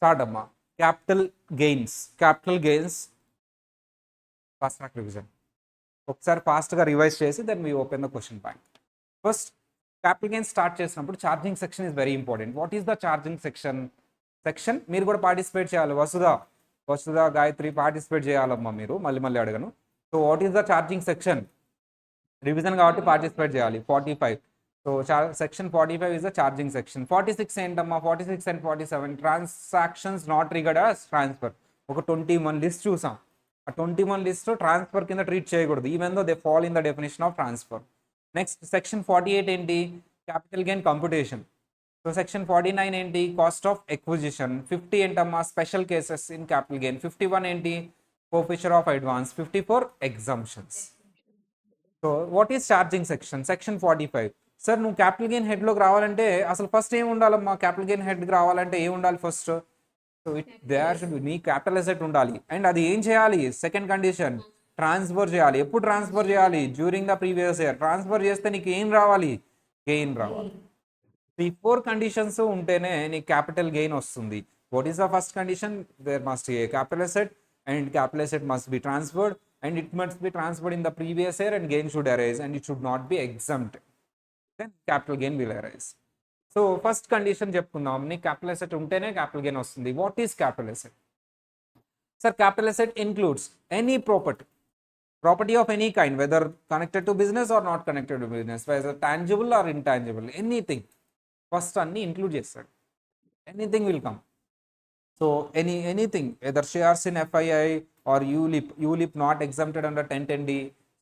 Start అమ్మా. Capital gains fast track revision. ఒకసారి ఫాస్ట్గా రివైజ్ చేసి then we open the question bank. First capital gains start చేసినప్పుడు charging section is very important. What is the charging section మీరు కూడా participate చేయాలి. వసుధ Gayatri participate చేయాలమ్మా మీరు, మళ్ళీ అడగను. So what is the charging section? Revision కాబట్టి పార్టిసిపేట్ చేయాలి. 45. So section 45 is the charging section. 46 ఏంటమ్మా? 46 and 47 transactions not triggered as transfer. ఒక 21 లిస్ట్ చూసాం. ఆ 21 లిస్ట్ ట్రాన్స్ఫర్ కింద ట్రీట్ చేయకూడదు, even though they fall in the definition of transfer. Next section 48 ఏంటి? Capital gain computation. So section 49 ఏంటి? Cost of acquisition. 50 ఏంటమ్మా? Special cases in capital gain. 51 ఏంటి? Forfeiture of advance. 54 exemptions. So what is charging section? Section 45. Sir నువ్వు capital gain హెడ్లోకి రావాలంటే అసలు first ఏం ఉండాలమ్మా? క్యాపిటల్ గెయిన్ హెడ్కి రావాలంటే ఏం ఉండాలి ఫస్ట్? సో దేర్ షుడ్ నీ క్యాపిటల్ అసెట్ ఉండాలి. అండ్ అది ఏం చేయాలి? సెకండ్ కండిషన్, ట్రాన్స్ఫర్ చేయాలి. ఎప్పుడు ట్రాన్స్ఫర్ చేయాలి? During the previous year. Transfer చేస్తే నీకు ఏం రావాలి? గెయిన్ రావాలి. ఈ 4 కండిషన్స్ ఉంటేనే నీకు క్యాపిటల్ గెయిన్ వస్తుంది. What is the first condition? There must a capital asset and capital asset must be transferred and it must be transferred in the previous year and gain should arise and it should not be exempt. Then capital gain will arise. So first condition చెప్పుకుందాం, నీ capital asset ఉంటేనే capital gain వస్తుంది. What is capital asset? Sir, capital asset includes any property of any kind, whether connected to business or not connected to business, whether tangible or intangible, anything. First అన్ని include చేస్తాడు. Anything will come. So anything, either shares in FII or ULIP not exempted under 1010D.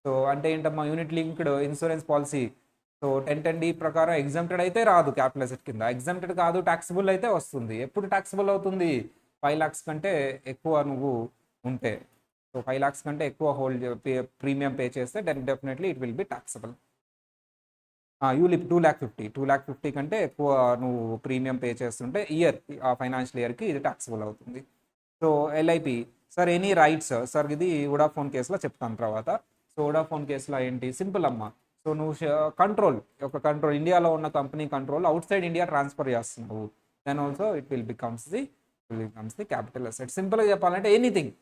So అంటే ఏంటమ్మా? Unit linked insurance policy. So 1010D ప్రకారం exempted అయితే రాదు capital asset కింద. Exempted కాదు, taxable అయితే వస్తుంది. ఎప్పుడు ట్యాక్సిబుల్ అవుతుంది? 5 lakhs కంటే ఎక్కువ నువ్వు ఉంటే. సో 5 lakhs కంటే ఎక్కువ హోల్డ్ ప్రీమియం పే చేస్తే definitely it will be taxable. ULIP 2,50,000 కంటే ఎక్కువ నువ్వు ప్రీమియం పే చేస్తుంటే ఆ ఫైనాన్షియల్ ఇయర్కి ఇది ట్యాక్సిబుల్ అవుతుంది. So LIP. Sir any rights. Sir ఇది వోడాఫోన్ కేసులో చెప్తాను తర్వాత. సో వోడాఫోన్ కేసులో ఏంటి? సింపుల్ అమ్మా. సో నువ్వు కంట్రోల్ ఇండియాలో ఉన్న company control outside India transfer చేస్తున్నావు, then also it will becomes the capital asset. సింపుల్గా చెప్పాలంటే ఎనీథింగ్.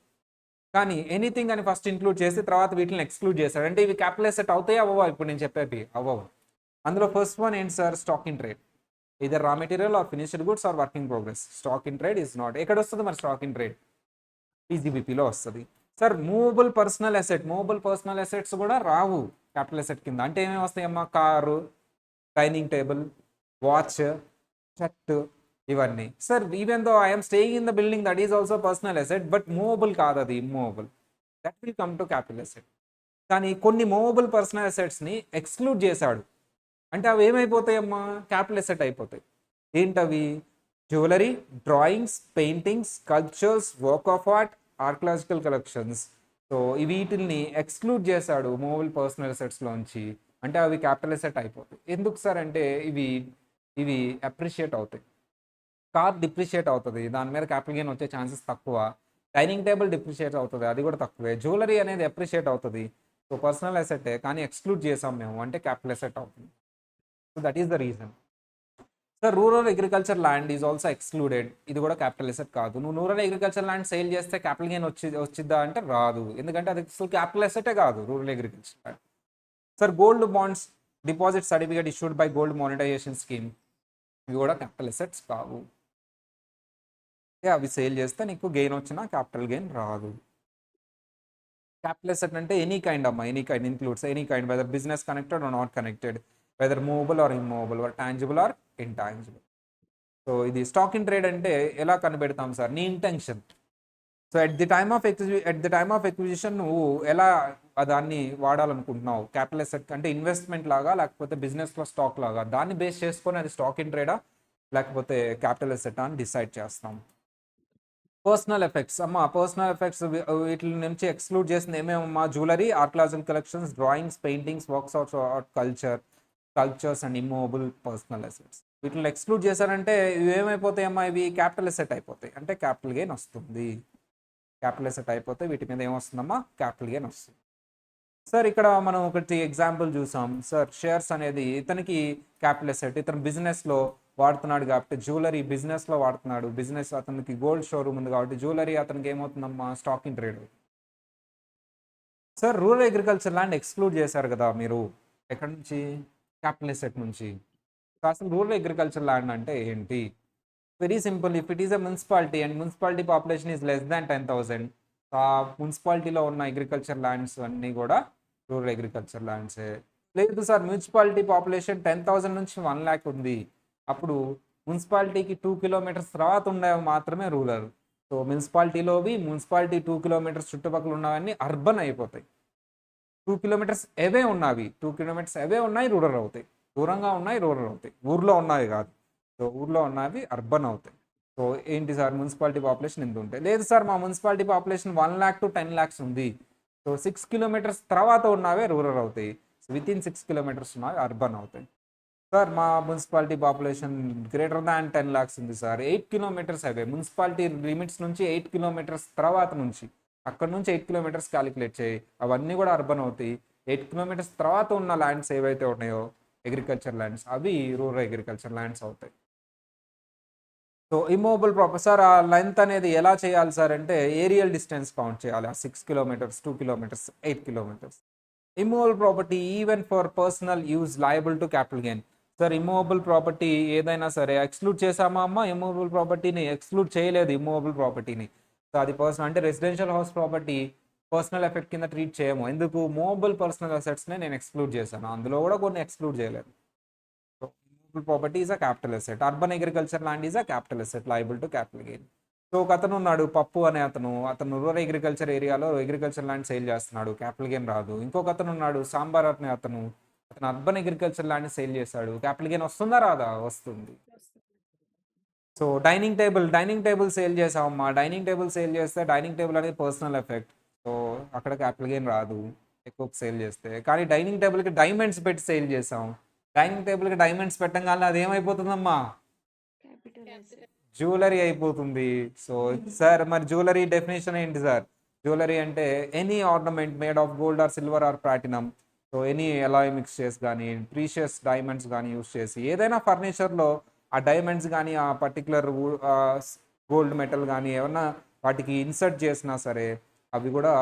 కానీ ఎనీథింగ్ అని ఫస్ట్ ఇంక్లూడ్ చేసి తర్వాత వీటిని ఎక్స్క్లూడ్ చేశాడు. అంటే ఇవి క్యాపిటల్ అసెట్ అవుతాయి అవ్వవా? ఇప్పుడు నేను చెప్పేవి అవ్వవు. అందులో ఫస్ట్ వన్ ఏంటి sir? Stock in trade. Either raw material or finished goods or working progress. Stock in trade is not. ఎక్కడ వస్తుంది మరి స్టాక్ ఇన్ ట్రేడ్? పీజీబీపీలో వస్తుంది. సార్ మూవబుల్ పర్సనల్ అసెట్స్ కూడా రావు క్యాపిటల్ అసెట్ కింద. అంటే ఏమేమి వస్తాయమ్మా? Car, dining table, watch, shirt, ఇవన్నీ. Sir even though I'm staying in the building, that is also personal asset, but movable కాదు, అది immovable. That will come to capital asset. కానీ కొన్ని మూవబుల్ పర్సనల్ అసెట్స్ని ఎక్స్క్లూడ్ చేశాడు. అంటే అవి ఏమైపోతాయమ్మా? క్యాపిటల్ అసెట్ అయిపోతాయి. ఏంటవి? Jewellery, drawings, paintings, sculptures, work of art, archaeological collections. So వీటిని ఎక్స్క్లూడ్ చేశాడు మూవబుల్ పర్సనల్ అసెట్స్లోంచి. అంటే అవి క్యాపిటల్ అసెట్ అయిపోతాయి. ఎందుకు సార్ అంటే ఇవి అప్రిషియేట్ అవుతాయి. కార్ డిప్రిషియేట్ అవుతుంది, దాని మీద క్యాపిటల్ గెయిన్ వచ్చే ఛాన్సెస్ తక్కువ. డైనింగ్ టేబుల్ డిప్రిషియేట్ అవుతుంది, అది కూడా తక్కువే. జ్యువెలరీ అనేది అప్రిషియేట్ అవుతుంది. సో పర్సనల్ అసెట్టే, కానీ ఎక్స్క్లూడ్ చేసాం మేము, అంటే క్యాపిటల్ అసెట్ అవుతుంది. So that is the reason. Sir rural agriculture land is also excluded. ఇది కూడా క్యాపిటల్ అసెట్ కాదు. నువ్వు రూరల్ అగ్రికల్చర్ ల్యాండ్ సేల్ చేస్తే క్యాపిటల్ గెయిన్ వచ్చిద్దా అంటే రాదు, ఎందుకంటే అది అసలు క్యాపిటల్ అసెటే కాదు rural agriculture land. Sir gold bonds deposit certificate issued by gold monetisation scheme, ఇవి కూడా క్యాపిటల్ అసెట్స్ కావు. అవి సేల్ చేస్తే నీకు గెయిన్ వచ్చినా క్యాపిటల్ గెయిన్ రాదు. క్యాపిటల్ అసెట్ అంటే ఎనీ కైండ్ అమ్మా, any kind includes any kind, whether business connected or not connected, whether movable or immovable, or tangible or intangible. So ఇది స్టాక్ ఇన్ ట్రేడ్ అంటే ఎలా కనిపెడతాం సార్? నీ intention. So at the time of acquisition నువ్వు ఎలా దాన్ని వాడాలనుకుంటున్నావు? Capital asset అంటే ఇన్వెస్ట్మెంట్ లాగా, లేకపోతే బిజినెస్లో స్టాక్ లాగా, దాన్ని బేస్ చేసుకొని అది స్టాక్ ఇన్ ట్రేడా లేకపోతే క్యాపిటల్ అసెట్ అని డిసైడ్ చేస్తాం. పర్సనల్ ఎఫెక్ట్స్ అమ్మా, పర్సనల్ ఎఫెక్ట్స్ వీటి నుంచి ఎక్స్క్లూడ్ చేసింది ఏమేమమ్మా? Jewellery, archaeological collections, drawings, paintings, works of cultures and immovable personal assets. వీటిని ఎక్స్క్లూడ్ చేశారంటే ఇవి ఏమైపోతాయమ్మా? ఇవి క్యాపిటల్ అసెట్ అయిపోతాయి, అంటే క్యాపిటల్ గెయిన్ వస్తుంది. క్యాపిటల్ అసెట్ అయిపోతే వీటి మీద ఏమొస్తుందమ్మా? క్యాపిటల్ గెయిన్ వస్తుంది. సార్ ఇక్కడ మనం ఒకటి ఎగ్జాంపుల్ చూసాం. సార్ షేర్స్ అనేది ఇతనికి క్యాపిటల్ అసెట్, ఇతను బిజినెస్లో వాడుతున్నాడు కాబట్టి జ్యువెలరీ బిజినెస్లో వాడుతున్నాడు, బిజినెస్ అతనికి గోల్డ్ షోరూమ్ ఉంది కాబట్టి జ్యువెలరీ అతనికి ఏమవుతుందమ్మా stock in trade. Sir rural agriculture land exclude చేశారు కదా మీరు, ఎక్కడి నుంచి? క్యాపిటల్ ఎసెట్ నుంచి. అసలు రూరల్ అగ్రికల్చర్ ల్యాండ్ అంటే ఏంటి? Very simple, if it is a municipality and municipality population is less than 10,000, ఆ మున్సిపాలిటీలో ఉన్న అగ్రికల్చర్ ల్యాండ్స్ అన్నీ కూడా రూరల్ అగ్రికల్చర్ ల్యాండ్సే. లేదు సార్ మున్సిపాలిటీ పాపులేషన్ 10,000 నుంచి 1,00,000 ఉంది, అప్పుడు మున్సిపాలిటీకి 2 కిలోమీటర్స్ తర్వాత ఉండేవి మాత్రమే రూరల్. సో మున్సిపాలిటీ 2 కిలోమీటర్స్ చుట్టుపక్కల ఉన్నవన్నీ అర్బన్ అయిపోతాయి. 2 కిలోమీటర్స్ అవే ఉన్నవి 2 కిలోమీటర్స్ అవే ఉన్నాయి రూరల్ అవుతాయి, దూరంగా ఉన్నాయి రూరల్ అవుతాయి, ఊర్లో ఉన్నాయి కాదు. సో ఊర్లో ఉన్నవి అర్బన్ అవుతాయి. సో ఏంటి సార్ మున్సిపాలిటీ పాపులేషన్ ఎంత ఉంటాయి? లేదు సార్ మా మున్సిపాలిటీ పాపులేషన్ 1,00,000 to 10,00,000 ఉంది, సో 6 కిలోమీటర్స్ తర్వాత ఉన్నవే రూరల్ అవుతాయి, విత్ ఇన్ 6 కిలోమీటర్స్ ఉన్నవి అర్బన్ అవుతాయి. సార్ మా మున్సిపాలిటీ పాపులేషన్ గ్రేటర్ దాన్ 10,00,000 ఉంది సార్, 8 కిలోమీటర్స్ అవే, మున్సిపాలిటీ లిమిట్స్ నుంచి 8 కిలోమీటర్స్ తర్వాత నుంచి, అక్కడ నుంచి 8 కిలోమీటర్స్ క్యాలిక్యులేట్ చేయి, అవన్నీ కూడా అర్బన్ అవుతాయి. 8 కిలోమీటర్స్ తర్వాత ఉన్న ల్యాండ్స్ ఏవైతే ఉన్నాయో అగ్రికల్చర్ ల్యాండ్స్, అవి రూరల్ అగ్రికల్చర్ ల్యాండ్స్ అవుతాయి. సో ఇమ్మూవబుల్ ప్రాపర్టీ సార్ ఆ లెంత్ అనేది ఎలా చేయాలి సార్ అంటే ఏరియల్ డిస్టెన్స్ కౌంట్ చేయాలి, 6 kilometres 2 kilometres 8 kilometres. Immovable property even for personal use liable to capital gain. Sir immovable property ఏదైనా సరే ఎక్స్క్లూడ్ చేసామా అమ్మ? ఇమ్మూవబుల్ ప్రాపర్టీని ఎక్స్క్లూడ్ చేయలేదు, ఇమ్మూవబుల్ ప్రాపర్టీని. సో అది పర్సనల్ అంటే residential house property personal effect కింద ట్రీట్ చేయము, ఎందుకు? మూవబుల్ పర్సనల్ అసెట్స్నే నేను ఎక్స్క్లూడ్ చేశాను, అందులో కూడా కొన్ని ఎక్స్క్లూడ్ చేయలేదు. So immovable property is a capital asset, urban agriculture land is a capital asset liable to capital gain. So ఒక అతను ఉన్నాడు పప్పు అనే అతను రూరల్ అగ్రికల్చర్ ఏరియాలో అగ్రికల్చర్ ల్యాండ్ సేల్ చేస్తున్నాడు, క్యాపిటల్ గెయిన్ రాదు. ఇంకొక అతను ఉన్నాడు సాంబార్ అనే అతను అర్బన్ అగ్రికల్చర్ ల్యాండ్ సేల్ చేశాడు, క్యాపిటల్ గెయిన్ వస్తుందా రాదా? వస్తుంది. సో డైనింగ్ టేబుల్ సేల్ చేసామమ్మా, డైనింగ్ టేబుల్ సేల్ చేస్తే డైనింగ్ టేబుల్ అనేది పర్సనల్ ఎఫెక్ట్, సో అక్కడ క్యాపిటల్ గెయిన్ రాదు ఎక్కువ సేల్ చేస్తే. కానీ డైనింగ్ టేబుల్కి డైమండ్స్ పెట్టి సేల్ చేసాం, డైనింగ్ టేబుల్కి డైమండ్స్ పెట్టంగానే అది ఏమైపోతుందమ్మా? జ్యువెలరీ అయిపోతుంది. సో సార్ మరి జ్యువెలరీ డెఫినేషన్ ఏంటి సార్? జ్యువెలరీ అంటే any ornament made of gold or silver or platinum, so any Alai mixtures కానీ ప్రీషియస్ డైమండ్స్ కానీ యూస్ చేసి ఏదైనా ఫర్నిచర్లో ఆ డైమండ్స్ కానీ ఆ పర్టికులర్ గోల్డ్ మెటల్ కానీ ఏమన్నా వాటికి ఇన్సర్ట్ చేసినా సరే అవి కూడా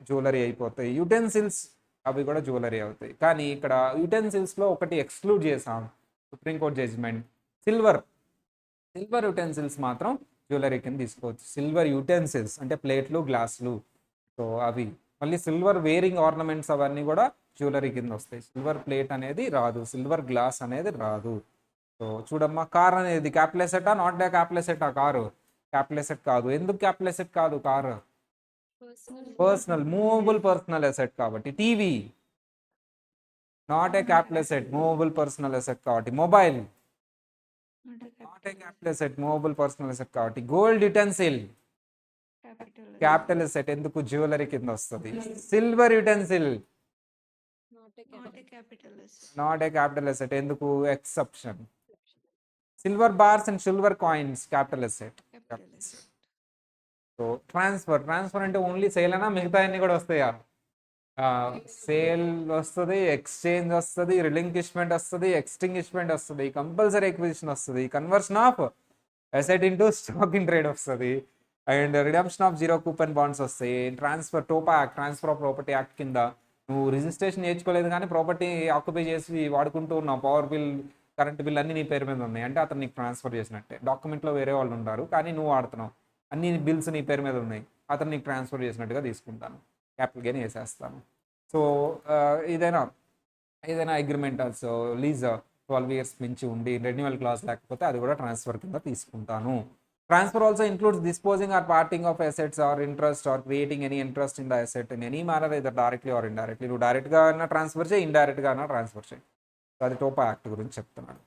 జ్యువెలరీ అయిపోతాయి. యుటెన్సిల్స్ అవి కూడా జ్యువెలరీ అవుతాయి. కానీ ఇక్కడ యుటెన్సిల్స్లో ఒకటి ఎక్స్క్లూడ్ చేసాం, సుప్రీంకోర్టు జడ్జిమెంట్, సిల్వర్ యుటెన్సిల్స్ మాత్రం జ్యువెలరీ కింద తీసుకోవచ్చు. సిల్వర్ యుటెన్సిల్స్ అంటే ప్లేట్లు గ్లాసులు, సో అవి మళ్ళీ సిల్వర్ వేరింగ్ ఆర్నమెంట్స్ అవన్నీ కూడా జ్యువెలరీ కింద వస్తాయి. సిల్వర్ ప్లేట్ అనేది రాదు, సిల్వర్ గ్లాస్ అనేది రాదు. సో చూడమ్మా కార్ అనేది క్యాపిటల్ అసెటా నాట్ ఏ క్యాపిటల్ అసెటా? కారు క్యాపిటల్ అసెట్ కాదు. ఎందుకు క్యాపిటల్ అసెట్ కాదు car? Personal movable personal asset కాబట్టి. TV not a capital asset, movable personal asset కాబట్టి. Mobile not a capital asset, movable personal asset కాబట్టి. Gold utensil capital asset, ఎందుకు? Jewellery కింద వస్తుంది. Silver utensil not a capital asset, ఎందుకు? Exception. Silver bars and silver coins capital asset. So transfer అంటే only sale అనా మిగతా అన్ని కూడా వస్తాయా? సేల్ వస్తుంది, ఎక్స్చేంజ్ వస్తుంది, రిలింక్విష్మెంట్ వస్తుంది, ఎక్స్టింగ్విష్మెంట్ వస్తుంది, కంపల్సరీ ఎక్విజిషన్ వస్తుంది, conversion of asset into stock in trade వస్తుంది, and redemption of zero coupon bonds వస్తాయి. TOPA act transfer of property act కింద నువ్వు రిజిస్ట్రేషన్ నేర్చుకోలేదు కానీ ప్రాపర్టీ ఆక్యుపై చేసి వాడుకుంటూ ఉన్నావు, పవర్ బిల్ కరెంట్ బిల్ అన్ని నీ పేరు మీద ఉన్నాయి అంటే అతను నీకు ట్రాన్స్ఫర్ చేసినట్టే. డాక్యుమెంట్లో వేరే వాళ్ళు ఉంటారు కానీ నువ్వు వాడుతున్నావు, అన్ని బిల్స్ నీ పేరు మీద ఉన్నాయి, అతను నీకు ట్రాన్స్ఫర్ చేసినట్టుగా తీసుకుంటాను, క్యాపిటల్ గెయిన్ వేసేస్తాను. సో ఏదైనా అగ్రిమెంట్ ఆల్సో లీజ్ 12 years మించి ఉండి రెన్యువల్ క్లాస్ లేకపోతే అది కూడా ట్రాన్స్ఫర్ కింద తీసుకుంటాను. Transfer also includes disposing or parting of assets or interest or creating any interest in the asset in any manner either directly or indirectly. నువ్వు డైరెక్ట్గా అయినా ట్రాన్స్ఫర్ చేయి, ఇండైరెక్ట్గా అయినా ట్రాన్స్ఫర్ చేయి. సో అది టోపా యాక్ట్ గురించి చెప్తున్నాను.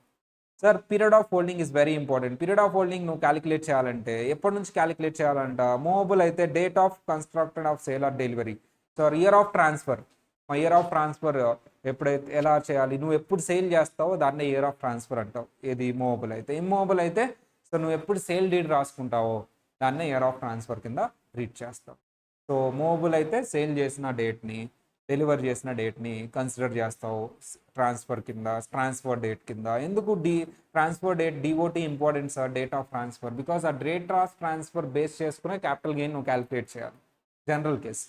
Sir period of holding is very important. Period of holding నువ్వు క్యాలిక్యులేట్ చేయాలంటే ఎప్పటి నుంచి క్యాలిక్యులేట్ చేయాలంట? మూవబుల్ అయితే date of constructed of sale are delivery. So year of transfer ఎప్పుడైతే ఎలా చేయాలి, నువ్వు ఎప్పుడు సేల్ చేస్తావో దాన్నే ఇయర్ ఆఫ్ ట్రాన్స్ఫర్ అంటావు. ఏది మూవబుల్ అయితే. ఇమ్మూవబుల్ అయితే సో నువ్వు ఎప్పుడు సేల్ డీడ్ రాసుకుంటావో దాన్నే ఇయర్ ఆఫ్ ట్రాన్స్ఫర్ కింద ట్రీట్ చేస్తావు. సో మూవబుల్ అయితే సేల్ చేసిన డేట్ని, డెలివర్ చేసిన డేట్ని కన్సిడర్ చేస్తావు ట్రాన్స్ఫర్ డేట్ కింద. ఎందుకు transfer date DOT important sir, date of transfer, because ఆ డేట్ ఆఫ్ ట్రాన్స్ఫర్ బేస్ చేసుకునే క్యాపిటల్ గెయిన్ నువ్వు క్యాలిక్యులేట్ చేయాలి. జనరల్ కేస్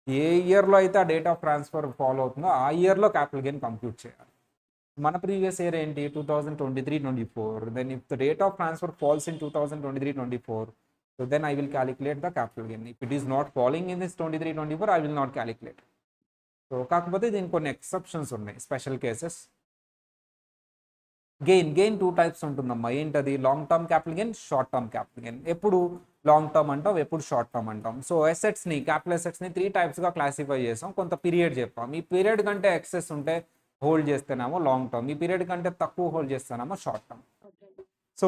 ఏ ఇయర్లో అయితే ఆ డేట్ ఆఫ్ ట్రాన్స్ఫర్ ఫాలో అవుతుందో ఆ ఇయర్లో క్యాపిటల్ గెయిన్ కంప్యూట్ చేయాలి. మన ప్రీవియస్ ఇయర్ ఏంటి 2023-24. Then if the date of transfer falls in 2023-24, so then I will calculate the capital gain. If it is not falling in this 23-24, I will not calculate. So కాకపోతే దీనికి కొన్ని exceptions ఉన్నాయి, special cases. Gain 2 types ఉంటుందమ్మా. ఏంటది? Long term capital gain, short term capital gain. ఎప్పుడు long term అంటాం, ఎప్పుడు short term అంటాం. సో అసెట్స్ని, క్యాపిటల్ అసెట్స్ని 3 టైప్స్గా క్లాసిఫై చేసాం. కొంత పీరియడ్ చెప్పాం. ఈ పీరియడ్ కంటే ఎక్సెస్ ఉంటే హోల్డ్ చేస్తేనేమో లాంగ్ టర్మ్, ఈ పీరియడ్ కంటే తక్కువ హోల్డ్ చేస్తేనేమో షార్ట్ టర్మ్. సో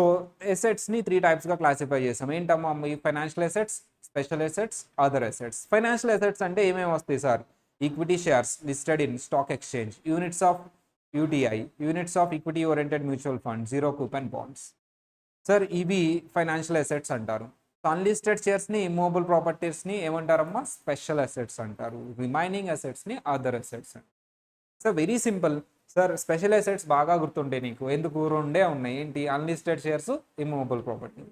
అసెట్స్ని 3 టైప్స్గా క్లాసిఫై చేసాం. ఏంటమ్మా? ఈ financial assets, special assets, other assets. Financial assets అంటే ఏమేమి వస్తాయి sir? Equity shares listed in stock exchange, units of UTI, units of equity oriented mutual fund, zero coupon bonds. Sir ఇవి financial assets అంటారు. Unlisted షేర్స్ని, ఇమ్మూవబుల్ ప్రాపర్టీస్ని ఏమంటారమ్మా? Special assets అంటారు. రిమైనింగ్ అసెట్స్ని అదర్ అసెట్స్ అంటారు. So very simple sir. Special assets బాగా గుర్తుంటాయి నీకు. ఎందుకు? రెండే ఉన్నాయి. ఏంటి? Unlisted shares, immovable property.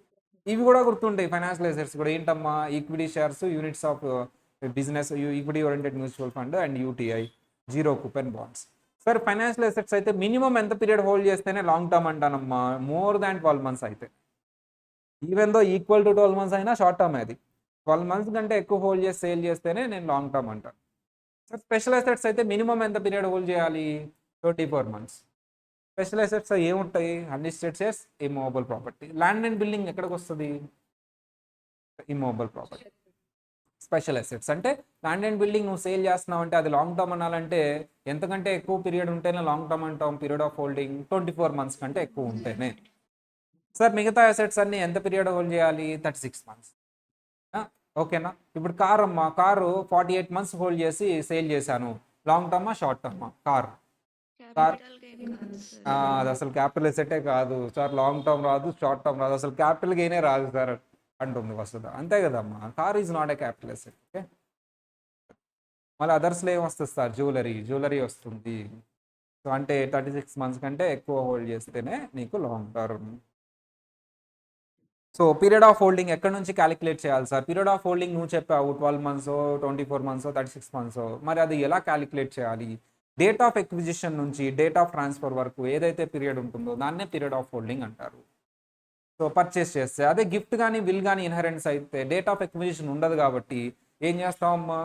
ఇవి కూడా గుర్తుంటాయి ఫైనాన్షియల్ అసెట్స్ కూడా. ఏంటమ్మా? Equity shares, units of business, equity oriented mutual fund and UTI, zero coupon bonds. Sir financial assets అయితే మినిమం ఎంత పీరియడ్ హోల్డ్ చేస్తేనే లాంగ్ టర్మ్ అంటానమ్మా? మోర్ దాన్ 12 months అయితే. Even though equal to 12 months అయినా short term. అది 12 months కంటే ఎక్కువ hold చేసి సేల్ చేస్తేనే నేను లాంగ్ టర్మ్ అంటాను. సార్ స్పెషల్ అసెట్స్ అయితే మినిమం ఎంత పీరియడ్ హోల్డ్ చేయాలి? 24 months. స్పెషల్ అసెట్స్ ఏముంటాయి? Unlisted shares, immovable property. Land and building ఎక్కడికి వస్తుంది? Immovable property. స్పెషల్ అసెట్స్ అంటే ల్యాండ్ అండ్ బిల్డింగ్ నువ్వు సేల్ చేస్తున్నావు అంటే అది లాంగ్ టర్మ్ అనాలంటే ఎంతకంటే ఎక్కువ పీరియడ్ ఉంటేనే లాంగ్ టర్మ్ అంటాం. పీరియడ్ ఆఫ్ హోల్డింగ్ 24 months కంటే ఎక్కువ ఉంటేనే. సార్ మిగతా అసెట్స్ అన్ని ఎంత పీరియడ్ హోల్డ్ చేయాలి? 36 months. ఓకేనా? ఇప్పుడు కార్ అమ్మా, కారు 48 months హోల్డ్ చేసి సేల్ చేశాను. లాంగ్ టర్మా, షార్ట్ టర్మా? కార్ అది అసలు క్యాపిటల్ అసెటే కాదు సార్. లాంగ్ టర్మ్ రాదు, షార్ట్ టర్మ్ రాదు, అసలు క్యాపిటల్ గెయినే రాదు సార్ అంటుంది వస్తుందా? అంతే కదమ్మా. Car is not a capital asset. Okay. మళ్ళీ అదర్స్లో ఏం వస్తుంది సార్? జ్యువెలరీ వస్తుంది. సో అంటే 36 months కంటే ఎక్కువ హోల్డ్ చేస్తేనే నీకు long term. So period of holding ఎక్కడి నుంచి క్యాలిక్యులేట్ చేయాలి సార్? పీరియడ్ ఆఫ్ హోల్డింగ్ నువ్వు చెప్పావు 12 months, 24 months, 36 months. మరి అది ఎలా క్యాలిక్యులేట్ చేయాలి? డేట్ ఆఫ్ ఎక్విజిషన్ నుంచి డేట్ ఆఫ్ ట్రాన్స్ఫర్ వరకు ఏదైతే పీరియడ్ ఉంటుందో దాన్నే పీరియడ్ ఆఫ్ హోల్డింగ్ అంటారు. సో పర్చేస్ చేస్తే అదే గిఫ్ట్ కానీ విల్ కానీ ఇన్హెరెన్స్ అయితే డేట్ ఆఫ్ ఎక్విజిషన్ ఉండదు కాబట్టి ఏం చేస్తామమ్మా?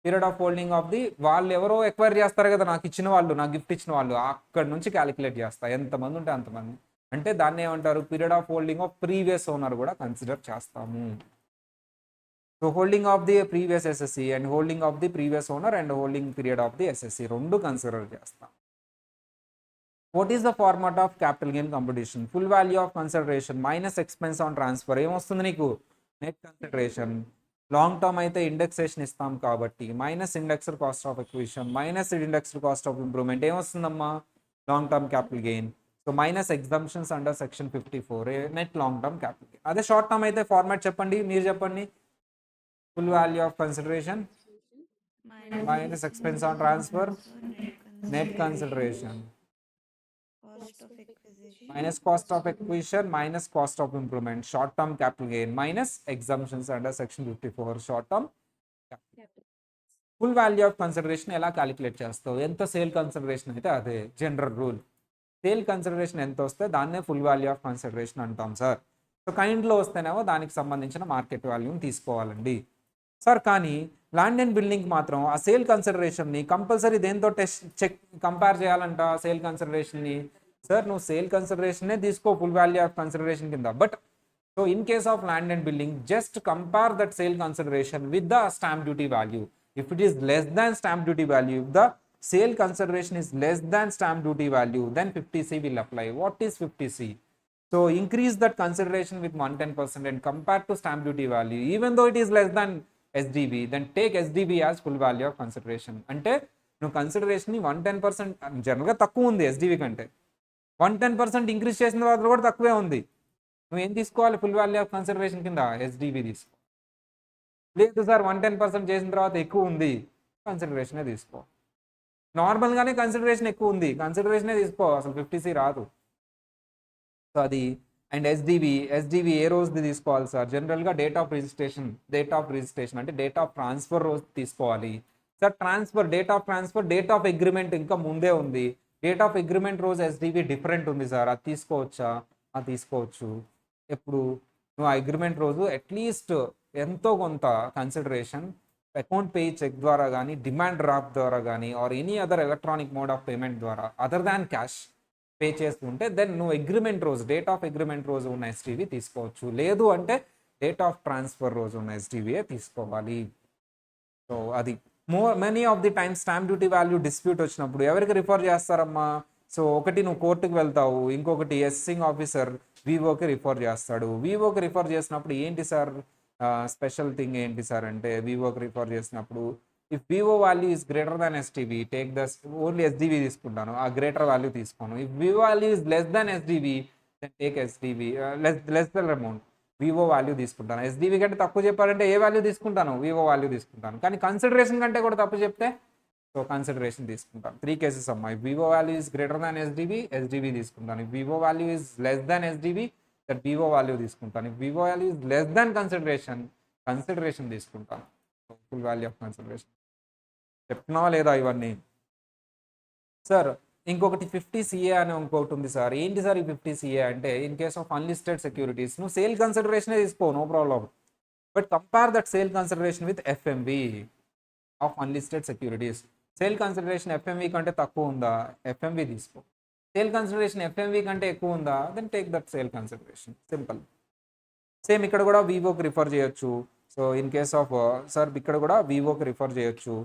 Period of holding of the వాళ్ళు ఎవరో ఎక్వైర్ చేస్తారు కదా, నాకు ఇచ్చిన వాళ్ళు, నాకు గిఫ్ట్ ఇచ్చిన వాళ్ళు, అక్కడి నుంచి క్యాలిక్యులేట్ చేస్తా. ఎంతమంది ఉంటే అంతమంది. అంటే దాన్ని ఏమంటారు? Period of holding of previous owner కూడా కన్సిడర్ చేస్తాము. So holding of the previous SSC and holding of the previous owner and holding period of the SSC రెండు కన్సిడర్ చేస్తాం. What is the format of capital gain computation? Full value of consideration minus expense on transfer. ఏమొస్తుంది నీకు? Net consideration. Long term అయితే indexation ఇస్తాం కాబట్టి minus indexed cost of acquisition minus indexed cost of improvement. ఏమొస్తుందమ్మా? Long term capital gain. So minus exemptions under section 54 net long term capital gain. అదే short term అయితే format చెప్పండి, మీరు చెప్పండి. Full value of consideration minus expense on transfer net consideration minus cost of acquisition minus cost of improvement, short term capital gain minus exemptions under section 54 short term full value of consideration ఎలా calculate చేస్తావు? ఎంత sale consideration అయితే అదే general rule. Sale consideration ఎంత వస్తే దాన్నే full value of consideration అంటాం sir. So కైండ్లో వస్తేనేమో దానికి సంబంధించిన మార్కెట్ వాల్యూని తీసుకోవాలండి సార్. కానీ ల్యాండ్ అండ్ బిల్డింగ్ మాత్రం ఆ సేల్ కన్సిడరేషన్ని కంపల్సరీ దేంతో కంపేర్ చేయాలంట? సేల్ కన్సిడరేషన్ని సార్ నువ్వు సేల్ కన్సిడరేషనే తీసుకో ఫుల్ వాల్యూ ఆఫ్ కన్సిడరేషన్ కింద. But so in case of land and building just compare that sale consideration with the stamp duty value. If it is less than stamp duty value, if the sale consideration is less than stamp duty value, then 50C will apply. What is 50C? So increase that consideration with 110% and compared to stamp duty value, even though it is less than SDV, then take SDV as full value of consideration. అంటే నువ్వు consideration 110% జనరల్గా తక్కువ ఉంది SDV కంటే, 110% increase చేసిన తర్వాత కూడా తక్కువే ఉంది. నువ్వు ఏం తీసుకోవాలి? ఫుల్ వాల్యూ ఆఫ్ కన్సిడరేషన్ కింద SDV తీసుకో. లేదు సార్ 110% చేసిన తర్వాత ఎక్కువ ఉంది, కన్సిడరేషనే తీసుకో. నార్మల్గానే కన్సిడరేషన్ ఎక్కువ ఉంది, కన్సిడరేషనే తీసుకో, అసలు 50C రాదు. సో అది. అండ్ ఎస్డివి ఏ రోజుది తీసుకోవాలి సార్? జనరల్గా డేట్ ఆఫ్ రిజిస్ట్రేషన్ అంటే డేట్ ఆఫ్ ట్రాన్స్ఫర్ రోజు తీసుకోవాలి సార్. డేట్ ఆఫ్ అగ్రిమెంట్ ఇంకా ముందే ఉంది. డేట్ ఆఫ్ అగ్రిమెంట్ రోజు ఎస్డివి డిఫరెంట్ ఉంది సార్, అది తీసుకోవచ్చా? అది తీసుకోవచ్చు. ఎప్పుడు నువ్వు ఆ అగ్రిమెంట్ రోజు అట్లీస్ట్ ఎంతో కొంత కన్సిడరేషన్ అకౌంట్ పే చెక్ ద్వారా కానీ, డిమాండ్ డ్రాఫ్ట్ ద్వారా కానీ, or any other electronic mode of payment ద్వారా అదర్ దాన్ క్యాష్ పే చేస్తుంటే దెన్ నువ్వు డేట్ ఆఫ్ అగ్రిమెంట్ రోజు ఉన్న ఎస్టీవీ తీసుకోవచ్చు. లేదు అంటే డేట్ ఆఫ్ ట్రాన్స్ఫర్ రోజు ఉన్న ఎస్టీవీఏ తీసుకోవాలి. సో అది. Many of the times stamp duty value dispute వచ్చినప్పుడు ఎవరికి రిఫర్ చేస్తారమ్మా? సో ఒకటి నువ్వు కోర్టుకు వెళ్తావు, ఇంకొకటి అసెసింగ్ ఆఫీసర్ వివోకి రిఫర్ చేస్తాడు. వివోకి రిఫర్ చేసినప్పుడు ఏంటి సార్ స్పెషల్ థింగ్ ఏంటి సార్ అంటే, వివోకి రిఫర్ చేసినప్పుడు if Vivo value is greater than STV take the only SDV తీసుకుంటాను, ఆ గ్రేటర్ వాల్యూ తీసుకోను. If Vivo value is less than SDV then take SDV less than amount, VO value తీసుకుంటాను. SDV కంటే తక్కువ చెప్పారంటే ఏ వాల్యూ తీసుకుంటాను? వివో వాల్యూ తీసుకుంటాను. కానీ కన్సిడరేషన్ కంటే కూడా తప్పు చెప్తే సో కన్సిడరేషన్ తీసుకుంటాను. 3 కేసెస్ అమ్మా. If Vivo value is greater than SDV తీసుకుంటాను. If Vivo value is less than SDV that vivo value తీసుకుంటాను. If Vivo value is less than consideration తీసుకుంటాను. Full value of consideration. చెప్తున్నావా లేదా ఇవన్నీ? Sir ఇంకొకటి 50CA అని ఇంకొకటి ఉంది సార్. ఏంటి సార్ ఈ 50CA అంటే, in case of unlisted securities నువ్వు సేల్ కన్సిడరేషనే తీసుకో, no problem. But compare that sale consideration with FMV of unlisted securities. Sale consideration FMV కంటే తక్కువ ఉందా? ఎఫ్ఎంవి తీసుకో. సేల్ కన్సిడరేషన్ ఎఫ్ఎంవి కంటే ఎక్కువ ఉందా? Then take that sale consideration. Simple. Same ఇక్కడ కూడా వివోకి రిఫర్ చేయొచ్చు. So in case of sir ఇక్కడ కూడా వివోకి రిఫర్ చేయొచ్చు.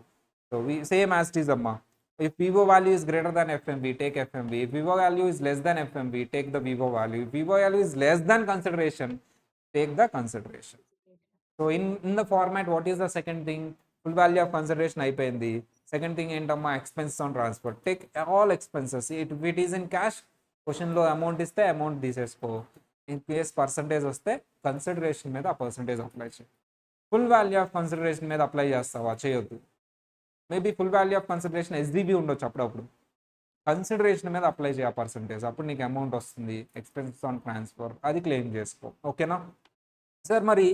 So same as it is అమ్మా. If Vivo value is greater than FMV, take FMV. If Vivo value is less than FMV, take the Vivo value. If Vivo value is less than consideration, take the consideration. So in the format, what is the second thing? Full value of consideration అయిపోయింది. Second thing ఏంటమ్మా? Expenses on transfer. Take all expenses. If it is in cash, క్వశ్చన్లో amount ఇస్తే amount తీసేసుకో. In case percentage వస్తే consideration మీద ఆ percentage apply చేయి. Full value of consideration మీద apply చేస్తావా? చేయొద్దు. Maybe full value of consideration SDB ఉండొచ్చు, అప్పుడప్పుడు కన్సిడరేషన్ మీద అప్లై చేయ పర్సంటేజ్, అప్పుడు నీకు అమౌంట్ వస్తుంది. ఎక్స్పెన్సెస్ ఆన్ ట్రాన్స్ఫర్ అది క్లెయిమ్ చేసుకో. ఓకేనా సార్? మరి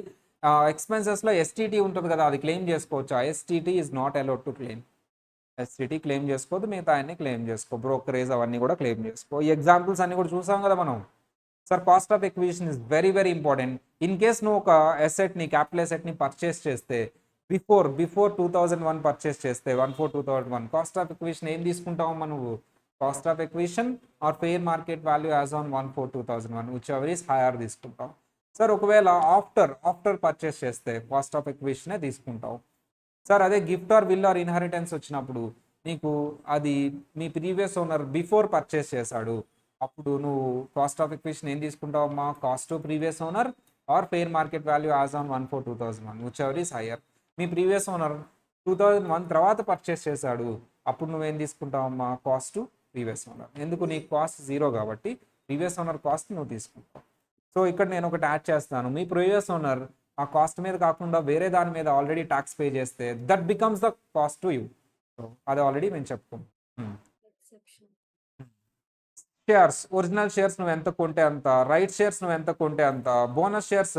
ఎక్స్పెన్సెస్లో ఎస్టీటీ ఉంటుంది కదా, అది క్లెయిమ్ చేసుకోవచ్చా? STT is not allowed to claim. STT claim చేసుకోవద్దు, మిగతా అన్ని క్లెయిమ్ చేసుకో. బ్రోకరేజ్ అవన్నీ కూడా క్లెయిమ్ చేసుకో. ఈ ఎగ్జాంపుల్స్ అన్ని కూడా చూసాం కదా మనం. Sir cost of acquisition is very very important. In case నువ్వు ఒక ఎసెట్ని, క్యాపిటల్ ఎసెట్ని పర్చేస్ చేస్తే బిఫోర్ 2001 పర్చేస్ చేస్తే 1/4/2001 కాస్ట్ ఆఫ్ ఎక్విజిషన్ ఏం తీసుకుంటావమ్మా నువ్వు? Cost of acquisition or fair market value as on 1/4/2001 whichever is higher తీసుకుంటావు. సార్ ఒకవేళ ఆఫ్టర్ పర్చేస్ చేస్తే కాస్ట్ ఆఫ్ ఎక్విజిషనే తీసుకుంటావు. సార్ అదే gift or will or inheritance వచ్చినప్పుడు నీకు అది మీ ప్రీవియస్ ఓనర్ బిఫోర్ పర్చేస్ చేశాడు, అప్పుడు నువ్వు కాస్ట్ ఆఫ్ ఎక్విజిషన్ ఏం తీసుకుంటావమ్మా? Cost to previous owner or fair market value as on 1/4/2001 whichever is higher. మీ ప్రీవియస్ ఓనర్ 2001 తర్వాత పర్చేస్ చేశాడు, అప్పుడు నువ్వేం తీసుకుంటావమ్మా? Cost to previous owner. ఎందుకు? నీ కాస్ట్ 0 కాబట్టి ప్రీవియస్ ఓనర్ కాస్ట్ నువ్వు తీసుకుంటావు. సో ఇక్కడ నేను ఒకటి యాడ్ చేస్తాను. మీ ప్రీవియస్ ఓనర్ ఆ కాస్ట్ మీద కాకుండా వేరే దాని మీద ఆల్రెడీ ట్యాక్స్ పే చేస్తే that becomes the cost to you. So అది ఆల్రెడీ మేము చెప్పుకున్నాం. షేర్స్, ఒరిజినల్ షేర్స్ నువ్వు ఎంత కొంటే అంత, రైట్ షేర్స్ నువ్వు ఎంత కొంటే అంత. బోనస్ షేర్స్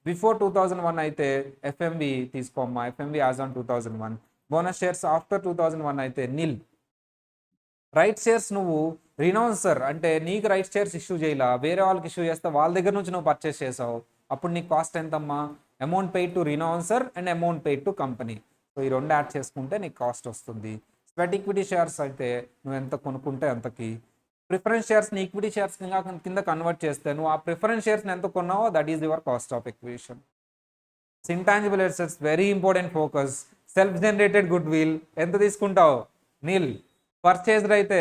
బిఫోర్ 2001 అయితే ఎఫ్ఎంవి తీసుకోమ్మా, FMV as on 2001. Bonus shares after 2001 అయితే నిల్. రైట్ షేర్స్ నువ్వు రినౌన్సర్ అంటే నీకు రైట్ షేర్స్ ఇష్యూ చేయాల, వేరే వాళ్ళకి ఇష్యూ చేస్తే వాళ్ళ దగ్గర నుంచి నువ్వు పర్చేస్ చేసావు, అప్పుడు నీకు కాస్ట్ ఎంతమ్మా? Amount paid to renouncer and amount paid to company. So ఈ రెండు యాడ్ చేసుకుంటే నీకు కాస్ట్ వస్తుంది. స్వెట్ ఈక్విటీ షేర్స్ అయితే నువ్వు ఎంత కొనుక్కుంటే అంతకి. ప్రిఫరెన్స్ షేర్స్ని ఈక్విటీ షేర్స్ కింద కన్వర్ట్ చేస్తే నువ్వు ఆ ప్రిఫరెన్స్ షేర్స్ని ఎంత కొన్నావో that is your cost of acquisition. Intangible assets very important focus. Self generated goodwill ఎంత తీసుకుంటావు? నిల్. పర్చేజ్డ్ అయితే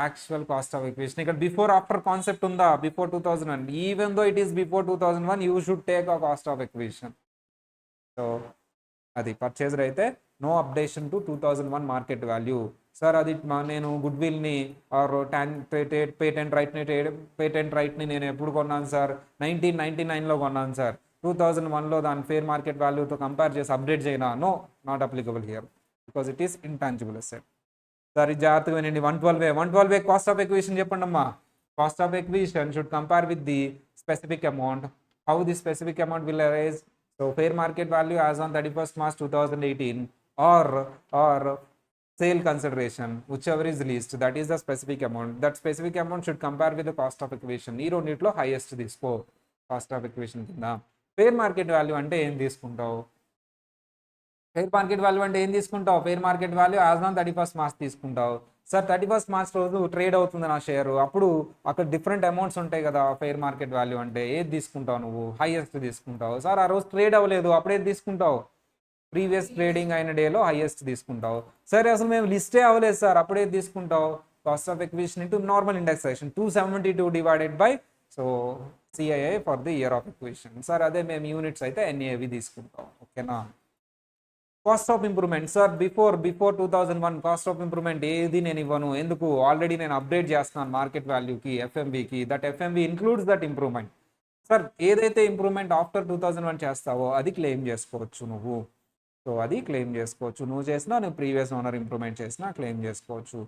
యాక్చువల్ కాస్ట్ ఆఫ్ ఎక్విజిషన్. ఇక్కడ బిఫోర్ ఆఫ్టర్ కాన్సెప్ట్ ఉందా? Before 2001. Even though it is before 2001 you should take a cost of acquisition. So అది purchased అయితే no updation to 2001 market value. Sir అది నేను గుడ్ విల్ని ఆర్ పేటెంట్ రైట్ని నేను ఎప్పుడు కొన్నాను సార్? 1999లో కొన్నాను సార్. 2001లో దాని ఫేర్ మార్కెట్ వాల్యూతో కంపేర్ చేసి అప్డేట్ చేయనా? No, not applicable here. Because it is intangible asset. సరే జాగ్రత్తగా వినండి. 112A కాస్ట్ ఆఫ్ ఎక్విజిషన్ చెప్పండి అమ్మా. Cost of acquisition should compare with the specific amount. How the specific amount will arise? So fair market value as on 31st March 2018 or sale consideration, whichever is least, that is the specific amount. That specific amount should compare with the cost of acquisition. ఈ రెండిట్లో highest తీసుకో cost of acquisition కింద. Fair market value అంటే ఏం తీసుకుంటావు? Fair market value అంటే ఏం తీసుకుంటావు? Fair market value as on 31st March తీసుకుంటావు. సార్ 31st March రోజు ట్రేడ్ అవుతుంది నా షేరు, అప్పుడు అక్కడ డిఫరెంట్ అమౌంట్స్ ఉంటాయి కదా. ఫెయిర్ మార్కెట్ వాల్యూ అంటే ఏది తీసుకుంటావు నువ్వు? హైయెస్ట్ తీసుకుంటావు. సార్ ఆ రోజు ట్రేడ్ అవ్వలేదు, అప్పుడేది తీసుకుంటావు? ప్రీవియస్ ట్రేడింగ్ అయిన డేలో హైయెస్ట్ తీసుకుంటావు. సరే అసలు మేము లిస్టే అవ్వలేదు సార్, అప్పుడే తీసుకుంటావు? Cost of acquisition into normal indexation 272 divided by so CII for the year of acquisition. Sir అదే మేము యూనిట్స్ అయితే ఎన్ఏవి తీసుకుంటాం. ఓకేనా? Cost of improvement sir before 2001 cost of improvement ఏది నేను ఇవ్వను. ఎందుకు? ఆల్రెడీ నేను అప్డేట్ చేస్తున్నాను మార్కెట్ వాల్యూకి, ఎఫ్ఎంబికి. That FMV includes that improvement. Sir ఏదైతే ఇంప్రూవ్మెంట్ ఆఫ్టర్ 2001 చేస్తావో అది క్లెయిమ్ చేసుకోవచ్చు నువ్వు. సో అది క్లెయిమ్ చేసుకోవచ్చు. నువ్వు చేసినా, నువ్వు ప్రీవియస్ ఓనర్ ఇంప్రూవ్మెంట్ చేసినా క్లెయిమ్ చేసుకోవచ్చు.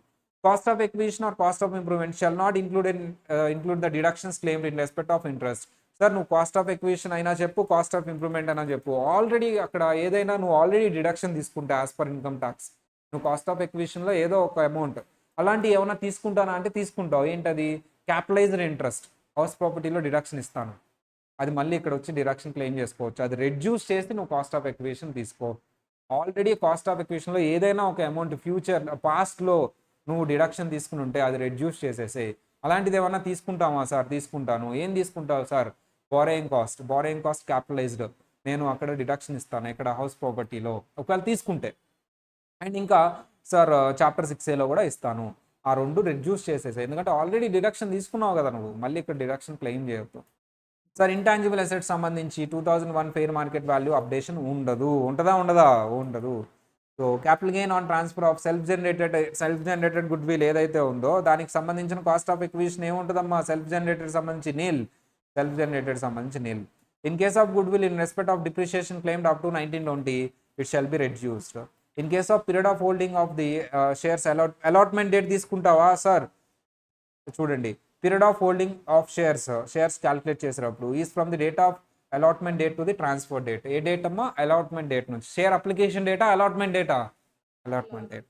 Cost of acquisition or cost of improvement shall not include the deductions claimed in respect of interest. Sir నువ్వు కాస్ట్ ఆఫ్ ఎక్విజిషన్ అయినా చెప్పు, కాస్ట్ ఆఫ్ ఇంప్రూవ్మెంట్ అయినా చెప్పు, ఆల్రెడీ అక్కడ ఏదైనా నువ్వు ఆల్రెడీ డిడక్షన్ తీసుకుంటే యాజ్ పర్ ఇన్కమ్ ట్యాక్స్, నువ్వు కాస్ట్ ఆఫ్ ఎక్విజిషన్లో ఏదో ఒక అమౌంట్ అలాంటి ఏమైనా తీసుకుంటానా అంటే తీసుకుంటావు. ఏంటది? క్యాపిటలైజ్డ్ ఇంట్రెస్ట్, హౌస్ ప్రాపర్టీలో డిడక్షన్ ఇస్తాను, అది మళ్ళీ ఇక్కడ వచ్చి డిడక్షన్ క్లెయిమ్ చేసుకోవచ్చు. అది రెడ్యూస్ చేసి నువ్వు కాస్ట్ ఆఫ్ ఎక్విజిషన్ తీసుకో. ఆల్రెడీ కాస్ట్ ఆఫ్ ఎక్విజిషన్లో ఏదైనా ఒక అమౌంట్ పాస్ట్లో నువ్వు డిడక్షన్ తీసుకుని ఉంటే అది రెడ్యూస్ చేసేసే. అలాంటిది ఏమన్నా తీసుకుంటావా? సార్ తీసుకుంటాను. ఏం తీసుకుంటావు సార్? బారోయింగ్ కాస్ట్ క్యాపిటలైజ్డ్, నేను అక్కడ డిడక్షన్ ఇస్తాను ఇక్కడ హౌస్ ప్రాపర్టీలో ఒకవేళ తీసుకుంటే. అండ్ ఇంకా సార్ చాప్టర్ 6A కూడా ఇస్తాను. ఆ రెండు రెడ్యూస్ చేసేసాయి, ఎందుకంటే ఆల్రెడీ డిడక్షన్ తీసుకున్నావు కదా నువ్వు, మళ్ళీ ఇక్కడ డిడక్షన్ క్లెయిమ్ చేయొద్దు. సార్ ఇంటాంజిబుల్ అసెట్స్ సంబంధించి 2001 ఫెయిర్ మార్కెట్ వాల్యూ అప్డేషన్ ఉండదు. ఉండదు. So capital gain on transfer of self generated goodwill ఏదైతే ఉందో దానికి సంబంధించిన కాస్ట్ ఆఫ్ ఎక్విజిషన్ ఏముంటుందమ్మా? సెల్ఫ్ జనరేటెడ్ సంబంధించి nil. In case of goodwill in respect of depreciation claimed up to 1920 it shall be reduced. In case of period of holding of the shares allotment date తీసుకుంటావా? Sir చూడండి, period of holding of shares calculate చేసేటప్పుడు is from the date of allotment date to the transfer date. ఏ date అమ్మా? Allotment date నుంచి. Share application data, allotment date.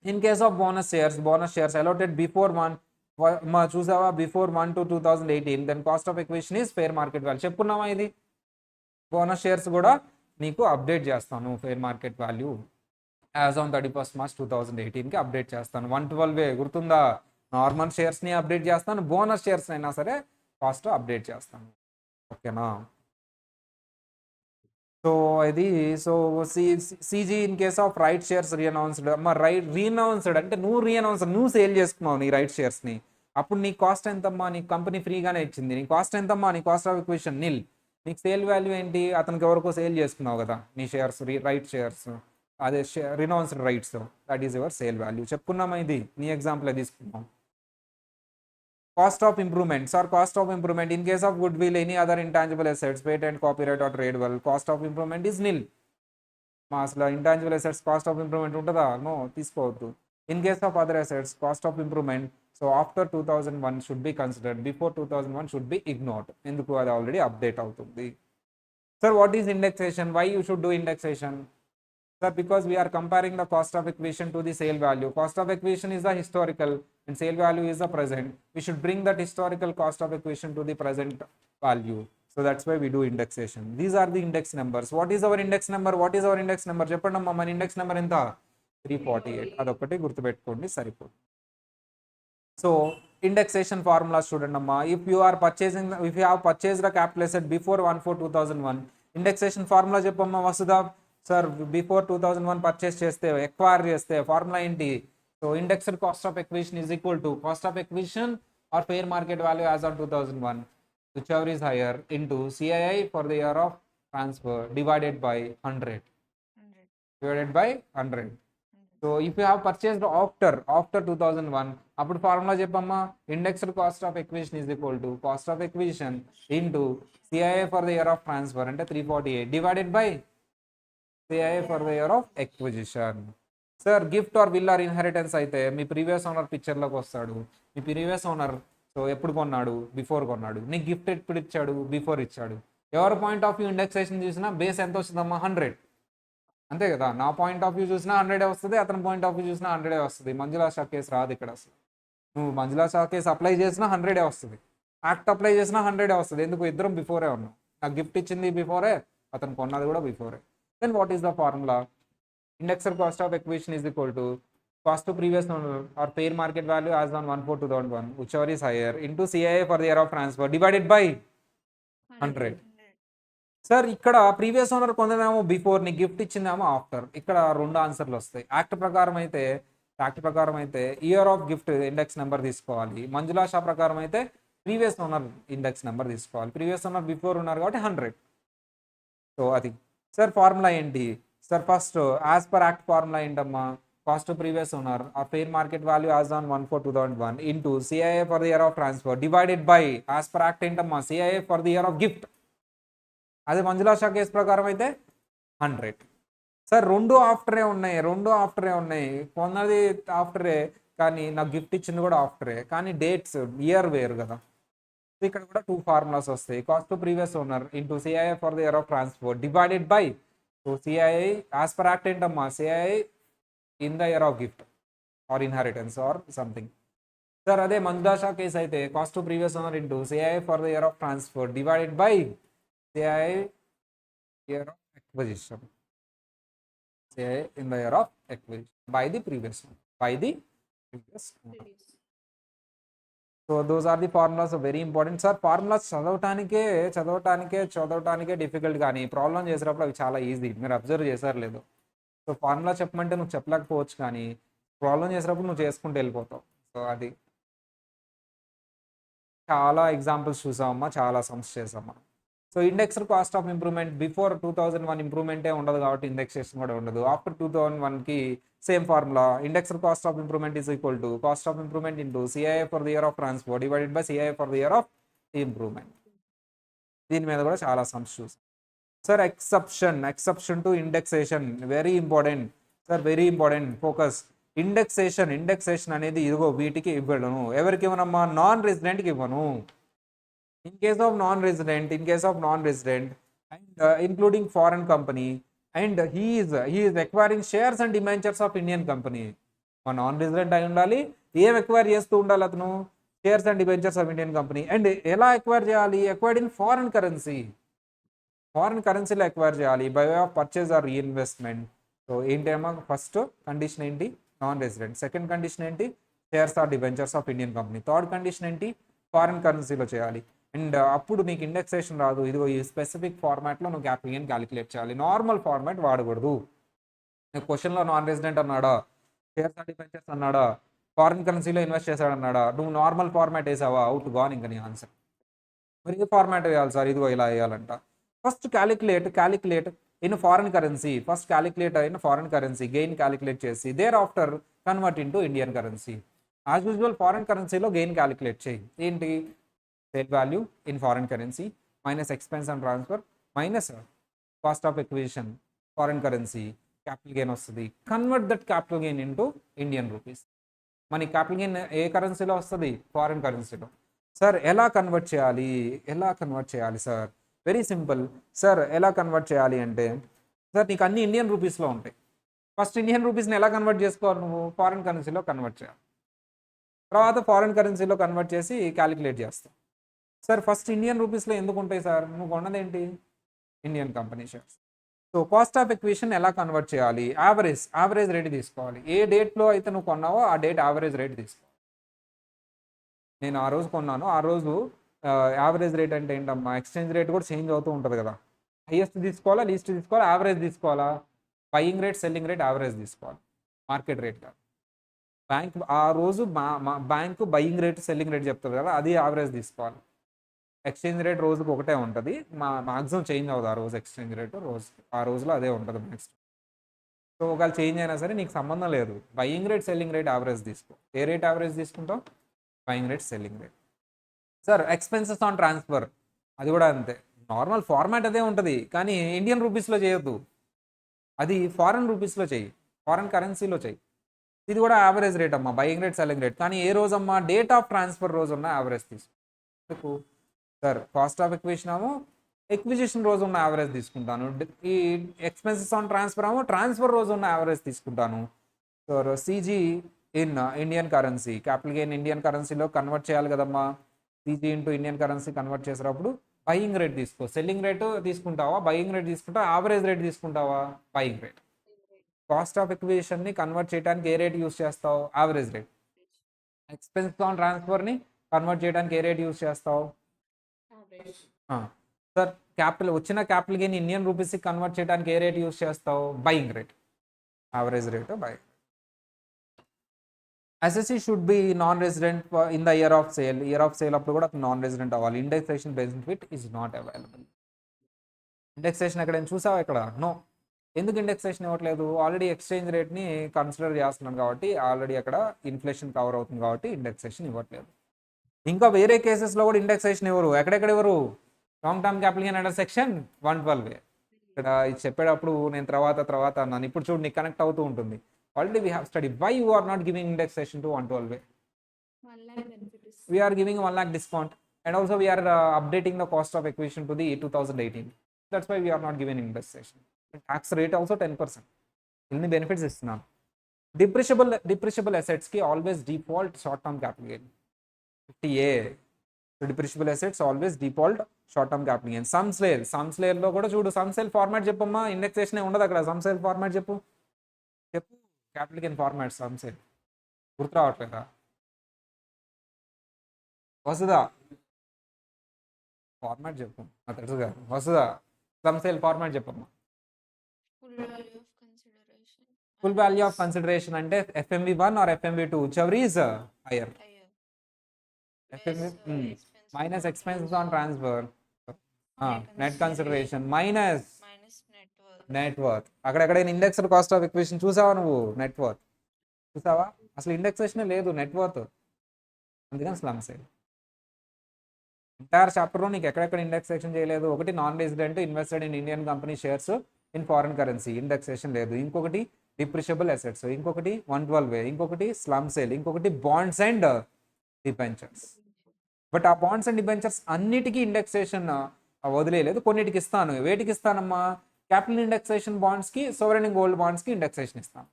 In case of bonus shares allotted before 1 to 2018 then cost of acquisition is fair market value. చెప్పుకున్నావా ఇది? Bonus shares కూడా నీకు update చేస్తాను fair market value as on 31st March 2018కి update చేస్తాను. 112A గుర్తుందా? Normal షేర్స్ని update చేస్తాను, bonus shares అయినా సరే కాస్ట్ అప్డేట్ చేస్తాను. ఓకేనా? సో ఇది CG in case of right shares renounced. Renounced అంటే నువ్వు సేల్ చేసుకున్నావు నీ రైట్ షేర్స్ని, అప్పుడు నీ కాస్ట్ ఎంతమ్మా? నీ కంపెనీ ఫ్రీగానే ఇచ్చింది. నీ కాస్ట్ ఎంతమ్మా? నీ కాస్ట్ ఆఫ్ ఎక్విజిషన్ నిల్. నీకు సేల్ వాల్యూ ఏంటి? అతనికి ఎవరికో సేల్ చేసుకున్నావు కదా నీ షేర్స్, రైట్ షేర్స్, అదే renounced rights, that is your sale value. చెప్పుకున్నామా? ఇది నీ ఎగ్జాంపుల్ తీసుకున్నాం. Cost of improvement sir cost of improvement in case of goodwill any other intangible assets patent copyright or trade well cost of improvement is nil. మా అసలు intangible assets cost of improvement ఉంటుందా? No, తీసుకోవద్దు. In case of other assets cost of improvement so after 2001 should be considered, before 2001 should be ignored. ఎందుకు? అది already update అవుతుంది. Sir what is indexation? Why you should do indexation? Sir, because we are comparing the cost of acquisition to the sale value. Cost of acquisition is the historical and sale value is the present. We should bring that historical cost of acquisition to the present value. So that's why we do indexation. These are the index numbers. What is our index number? చెప్పండి మన index number ఎంత? 348. అదొక్కటి గుర్తుపెట్టుకోండి సరిపోతుంది. So indexation formulas చూడండి అమ్మా. if you have purchased a capital asset before 1/4/2001, indexation formula చెప్పమ్మా Vasudha. Sir before 2001 purchase చేస్తే, ఎక్వైర్ చేస్తే ఫార్ములా ఏంటి? So indexed cost of acquisition is equal to cost of acquisition or fair market value as on 2001 whichever is higher into CII for the year of transfer divided by 100. So if you have purchased after 2001 అప్పుడు formula చెప్పమ్మా. Indexed cost of acquisition is equal to cost of acquisition into CII for the year of transfer అంటే 348 divided by CII for the year of acquisition. Sir gift or will or inheritance అయితే మీ previous owner పిక్చర్లోకి వస్తాడు. మీ previous owner so ఎప్పుడు కొన్నాడు, before కొన్నాడు. నీకు gift ఎప్పుడు ఇచ్చాడు, బిఫోర్ ఇచ్చాడు. ఎవరి పాయింట్ ఆఫ్ వ్యూ ఇండెక్సేషన్ చూసినా బేస్ ఎంత వస్తుందమ్మా, 100. అంతే కదా, నా పాయింట్ ఆఫ్ వ్యూ చూసినా 100 వస్తుంది, అతని పాయింట్ ఆఫ్ వ్యూ చూసినా 100 వస్తుంది. మంజులా షా కేసు రాదు ఇక్కడ అసలు. నువ్వు మంజులా షా కేసు అప్లై చేసినా 100 వస్తుంది, యాక్ట్ అప్లై చేసినా 100 వస్తుంది. ఎందుకు, ఇద్దరం బిఫోరే ఉన్నాం. నాకు గిఫ్ట్ ఇచ్చింది బిఫోరే, అతను కొన్నది కూడా బిఫోరే. Then what is the formula? Indexer cost of acquisition is equal to cost to previous owner or fair market value as on 1/4/2001, whichever is higher, into CIA for the year of transfer divided by 100. Sir ఇక్కడ previous owner కొందేమో before, నీ gift ఇచ్చిందేమో after. ఇక్కడ 2 ఆన్సర్లు వస్తాయి. Act ప్రకారం అయితే year of gift index number తీసుకోవాలి. మంజులా షా ప్రకారం అయితే ప్రీవియస్ ఓనర్ ఇండెక్స్ నెంబర్ తీసుకోవాలి. ప్రీవియస్ ఓనర్ బిఫోర్ ఉన్నారు కాబట్టి 100. సో అది సార్ ఫార్ములా ఏంటి sir? First as per act formula ఏంటమ్మా? Cost to previous owner or fair market value as on 1/4/2001 into CII for the year of transfer divided by as per act ఏంటమ్మా? CII for the year of gift. అదే Manjula Shah case ప్రకారం అయితే 100. Sir రెండు ఆఫ్టరే ఉన్నాయి. కొన్నది ఆఫ్టరే, కానీ నాకు గిఫ్ట్ ఇచ్చింది కూడా ఆఫ్టరే, కానీ డేట్స్ ఇయర్ వేరు కదా. ఇక్కడ కూడా 2 ఫార్ములాస్ వస్తాయి. Cost to previous owner into CII for the year of transfer divided by so CII as per act ఏంటమ్మా? CII in the year of gift or inheritance or something. Sir అదే Manjula Shah case అయితే cost to previous owner into CII for the year of transfer divided by CII year of acquisition. CII in the year of acquisition by the previous owner. So those are the formulas, very important sir. Formulas చదవటానికే difficult, కానీ problem చేసేటప్పుడు అవి చాలా easy. మీరు observe చేశారు లేదు? So formula చెప్పమంటే నువ్వు చెప్పలేకపోవచ్చు, కానీ ప్రాబ్లం చేసేటప్పుడు నువ్వు చేసుకుంటూ వెళ్ళిపోతావు. సో అది చాలా ఎగ్జాంపుల్స్ చూసామమ్మా, చాలా సమ్స్ చేసామా. So indexed cost of improvement before 2001 ఇంప్రూవ్మెంటే ఉండదు కాబట్టి ఇండెక్సేషన్ కూడా ఉండదు. ఆఫ్టర్ 2001కి same formula. Indexed cost of improvement is equal to cost of improvement into CII for the year of transfer divided by CII for the year of improvement. దీని మీద కూడా చాలా సమ్స్ చూసాం sir. Exception to indexation, very important sir, very important. Focus. Indexation అనేది ఇదిగో వీటికి ఇవ్వను. ఎవరికి ఇవ్వనమ్మా? నాన్ రెసిడెంట్కి ఇవ్వను. In case of non-resident and including foreign company, and he is acquiring shares and debentures of Indian company. మా non resident అయి ఉండాలి, ఏం ఎక్వైర్ చేస్తూ ఉండాలి అతను? Shares and debentures of Indian company. And ఎలా ఎక్వైర్ చేయాలి? ఎక్వైర్డ్ ఇన్ ఫారెన్ కరెన్సీలో ఎక్వైర్ చేయాలి by way of purchase or reinvestment. So ఏంటేమో ఫస్ట్ కండిషన్ ఏంటి? Non resident. సెకండ్ కండిషన్ ఏంటి? Shares or debentures of Indian company. Third condition ఏంటి? Foreign కరెన్సీలో చేయాలి. అండ్ అప్పుడు నీకు ఇండెక్సేషన్ రాదు. ఇదిగో ఈ స్పెసిఫిక్ ఫార్మాట్లో నువ్వు క్యాపిటల్ గెయిన్ క్యాలిక్యులేట్ చేయాలి. నార్మల్ ఫార్మాట్ వాడకూడదు. నీకు క్వశ్చన్లో నాన్ రెసిడెంట్ అన్నాడా, షేర్స్ అండ్ డిబెంచర్స్ అన్నాడా, ఫారిన్ కరెన్సీలో ఇన్వెస్ట్ చేశాడన్నాడా, నువ్వు నార్మల్ ఫార్మాట్ వేసావా, అవుట్ గాన్ ఇంకా నీ ఆన్సర్. మరి ఏ ఫార్మాట్ వేయాలి సార్? ఇదిగో ఇలా వేయాలంట. First calculate in foreign currency. Gain calculate చేసి thereafter convert into Indian currency. As usual foreign కరెన్సీలో గెయిన్ క్యాలిక్యులేట్ చేయి. ఏంటి? Sale value in foreign currency minus expense and transfer minus cost of acquisition foreign currency, capital gain వస్తుంది. Convert that capital gain into Indian rupees. మన capital gain ఏ కరెన్సీలో వస్తుంది? Foreign కరెన్సీలో. Sir ఎలా కన్వర్ట్ చేయాలి సార్? Very simple sir. ఎలా convert చేయాలి అంటే, సార్ నీకు అన్ని ఇండియన్ రూపీస్లో ఉంటాయి. ఫస్ట్ ఇండియన్ రూపీస్ని ఎలా కన్వర్ట్ చేసుకోవాలి? నువ్వు ఫారిన్ కరెన్సీలో కన్వర్ట్ చేయాలి. తర్వాత ఫారిన్ కరెన్సీలో కన్వర్ట్ చేసి క్యాలిక్యులేట్ చేస్తావు. సార్ ఫస్ట్ ఇండియన్ రూపీస్లో ఎందుకు ఉంటాయి సార్? నువ్వు కొన్నదేంటి? Indian company shares. So cost of acquisition ఎలా కన్వర్ట్ చేయాలి? యావరేజ్ రేట్ తీసుకోవాలి. ఏ డేట్లో అయితే నువ్వు కొన్నావో ఆ డేట్ యావరేజ్ రేట్ తీసుకోవాలి. నేను ఆ రోజు కొన్నాను, ఆ రోజు యావరేజ్ రేట్ అంటే ఏంటమ్మా? ఎక్స్చేంజ్ రేట్ కూడా చేంజ్ అవుతూ ఉంటుంది కదా. హైయెస్ట్ తీసుకోవాలా, లీస్ట్ తీసుకోవాలా, యావరేజ్ తీసుకోవాలా? Buying rate, selling rate average తీసుకోవాలి, మార్కెట్ రేట్ కాదు. ఆ రోజు bank buying rate, selling rate చెప్తుంది కదా, అది యావరేజ్ తీసుకోవాలి. ఎక్స్చేంజ్ రేట్ రోజుకి ఒకటే ఉంటుంది, మాక్సిమం చేంజ్ అవ్వదు ఆ రోజు. ఎక్స్చేంజ్ రేట్ ఆ రోజులో అదే ఉంటుంది నెక్స్ట్. సో ఒకవేళ చేంజ్ అయినా సరే నీకు సంబంధం లేదు. Buying rate, selling rate average తీసుకో. ఏ రేట్ యావరేజ్ తీసుకుంటావు? Buying rate, selling rate. Sir expenses on transfer, అది కూడా అంతే. నార్మల్ ఫార్మాట్ అదే ఉంటుంది, కానీ ఇండియన్ రూపీస్లో చేయొద్దు. అది ఫారెన్ రూపీస్లో చెయ్యి, ఫారెన్ కరెన్సీలో చెయ్యి. ఇది కూడా యావరేజ్ రేట్ అమ్మా, బయింగ్ రేట్ సెల్లింగ్ రేట్. కానీ ఏ రోజమ్మా, డేట్ ఆఫ్ ట్రాన్స్ఫర్ రోజు ఉన్న యావరేజ్ తీసుకో సార్. కాస్ట్ ఆఫ్ ఎక్విజిషన్ ఏమో ఎక్విజిషన్ రోజు ఉన్న యావరేజ్ తీసుకుంటాను. ఈ ఎక్స్పెన్సెస్ ఆన్ ట్రాన్స్ఫర్ ఏమో ట్రాన్స్ఫర్ రోజు ఉన్న యావరేజ్ తీసుకుంటాను. So CG in Indian currency, capital gain Indian కరెన్సీలో కన్వర్ట్ చేయాలి కదమ్మా. CG into Indian currency convert చేసేటప్పుడు బయింగ్ రేట్ తీసుకో. సెల్లింగ్ రేట్ తీసుకుంటావా, బయింగ్ రేట్ తీసుకుంటావా, యావరేజ్ రేట్ తీసుకుంటావా? Buying rate. కాస్ట్ ఆఫ్ ఎక్విజిషన్ని కన్వర్ట్ చేయడానికి ఏ రేట్ యూస్ చేస్తావు? Average rate. ఎక్స్పెన్స్ ఆన్ ట్రాన్స్ఫర్ని కన్వర్ట్ చేయడానికి ఏ రేట్ యూస్ చేస్తావు? సార్ వచ్చిన క్యాపిటల్ గెయిన్ ఇండియన్ రూపీస్కి కన్వర్ట్ చేయడానికి ఏ రేట్ యూస్ చేస్తావు? Buying rate. Average rate buying. Assessee should be non resident in the year of sale. Year of sale అప్పుడు కూడా నాన్ రెసిడెంట్ అవ్వాలి. Indexation benefit is not available. Indexation ఎక్కడైనా చూసావా ఇక్కడ? నో. ఎందుకు ఇండెక్సేషన్ ఇవ్వట్లేదు? ఆల్రెడీ ఎక్స్చేంజ్ రేట్ని కన్సిడర్ చేస్తున్నాను కాబట్టి, ఆల్రెడీ అక్కడ ఇన్ఫ్లేషన్ కవర్ అవుతుంది కాబట్టి ఇండెక్సేషన్ ఇవ్వట్లేదు. ఇంకా వేరే కేసెస్లో కూడా ఇండెక్సేషన్ ఇవ్వరు. ఎక్కడెక్కడ ఇవ్వరు? Long term capital gain under section 112A. ఇక్కడ ఇది చెప్పేటప్పుడు నేను తర్వాత అన్నాను. ఇప్పుడు చూడు, నీకు కనెక్ట్ అవుతూ ఉంటుంది. Already we have studied. Why you are not giving indexation to 112A? 1 lakh benefit is. We are giving 1 lakh discount, and also we are updating the cost of acquisition to the 2018. That's why we are not giving indexation. Tax rate also 10%. Any benefits ఇస్తున్నాను. Depreciable assets కి always default short term capital gain 50A. So depreciable assets always default short term capital gain. Sum sale లో కూడా చూడు, sum sale format చెప్పమ్మా. Indexation ఉండదు అక్కడ. sum sale format చెప్పు. Capital gain format sum sale గుర్తు రావట్లేదా? వస్తుందా? ఫార్మాట్ చెప్పు, నాకు తెలుసుగా. వస్తుందా? సమ్ సేల్ ఫార్మాట్ చెప్పమ్మా. ఫుల్ వాల్యూ ఆఫ్ కన్సిడరేషన్ అంటే FMV1 or FMV2, whichever is higher. FMV minus expenses on transfer, net consideration minus net worth. అక్కడెక్కడైనా ఇండెక్స్డ్ కాస్ట్ ఆఫ్ ఎక్విజిషన్ చూసావా నువ్వు? నెట్ వర్త్ చూసావా? అసలు ఇండెక్సేషన్ లేదు, నెట్ వర్త్. అందుకని slump sale. Entire చాప్టర్లో నీకు ఎక్కడెక్కడ ఇండెక్సేషన్ చేయలేదు? ఒకటి non resident invested in Indian company shares in foreign currency, indexation లేదు. ఇంకొకటి డిప్రిషియబుల్ అసెట్స్, ఇంకొకటి 112A, ఇంకొకటి స్లమ్ సేల్, ఇంకొకటి బాండ్స్ అండ్ డిబెంచర్స్. బట్ ఆ బాండ్స్ అండ్ డిబెంచర్స్ అన్నిటికీ ఇండెక్సేషన్ వదిలేదు. కొన్నిటికి ఇస్తాను. వేటికి ఇస్తానమ్మా? క్యాపిటల్ ఇండెక్సేషన్ బాండ్స్కి, సోవరెన్ గోల్డ్ బాండ్స్కి ఇండెక్సేషన్ ఇస్తాను.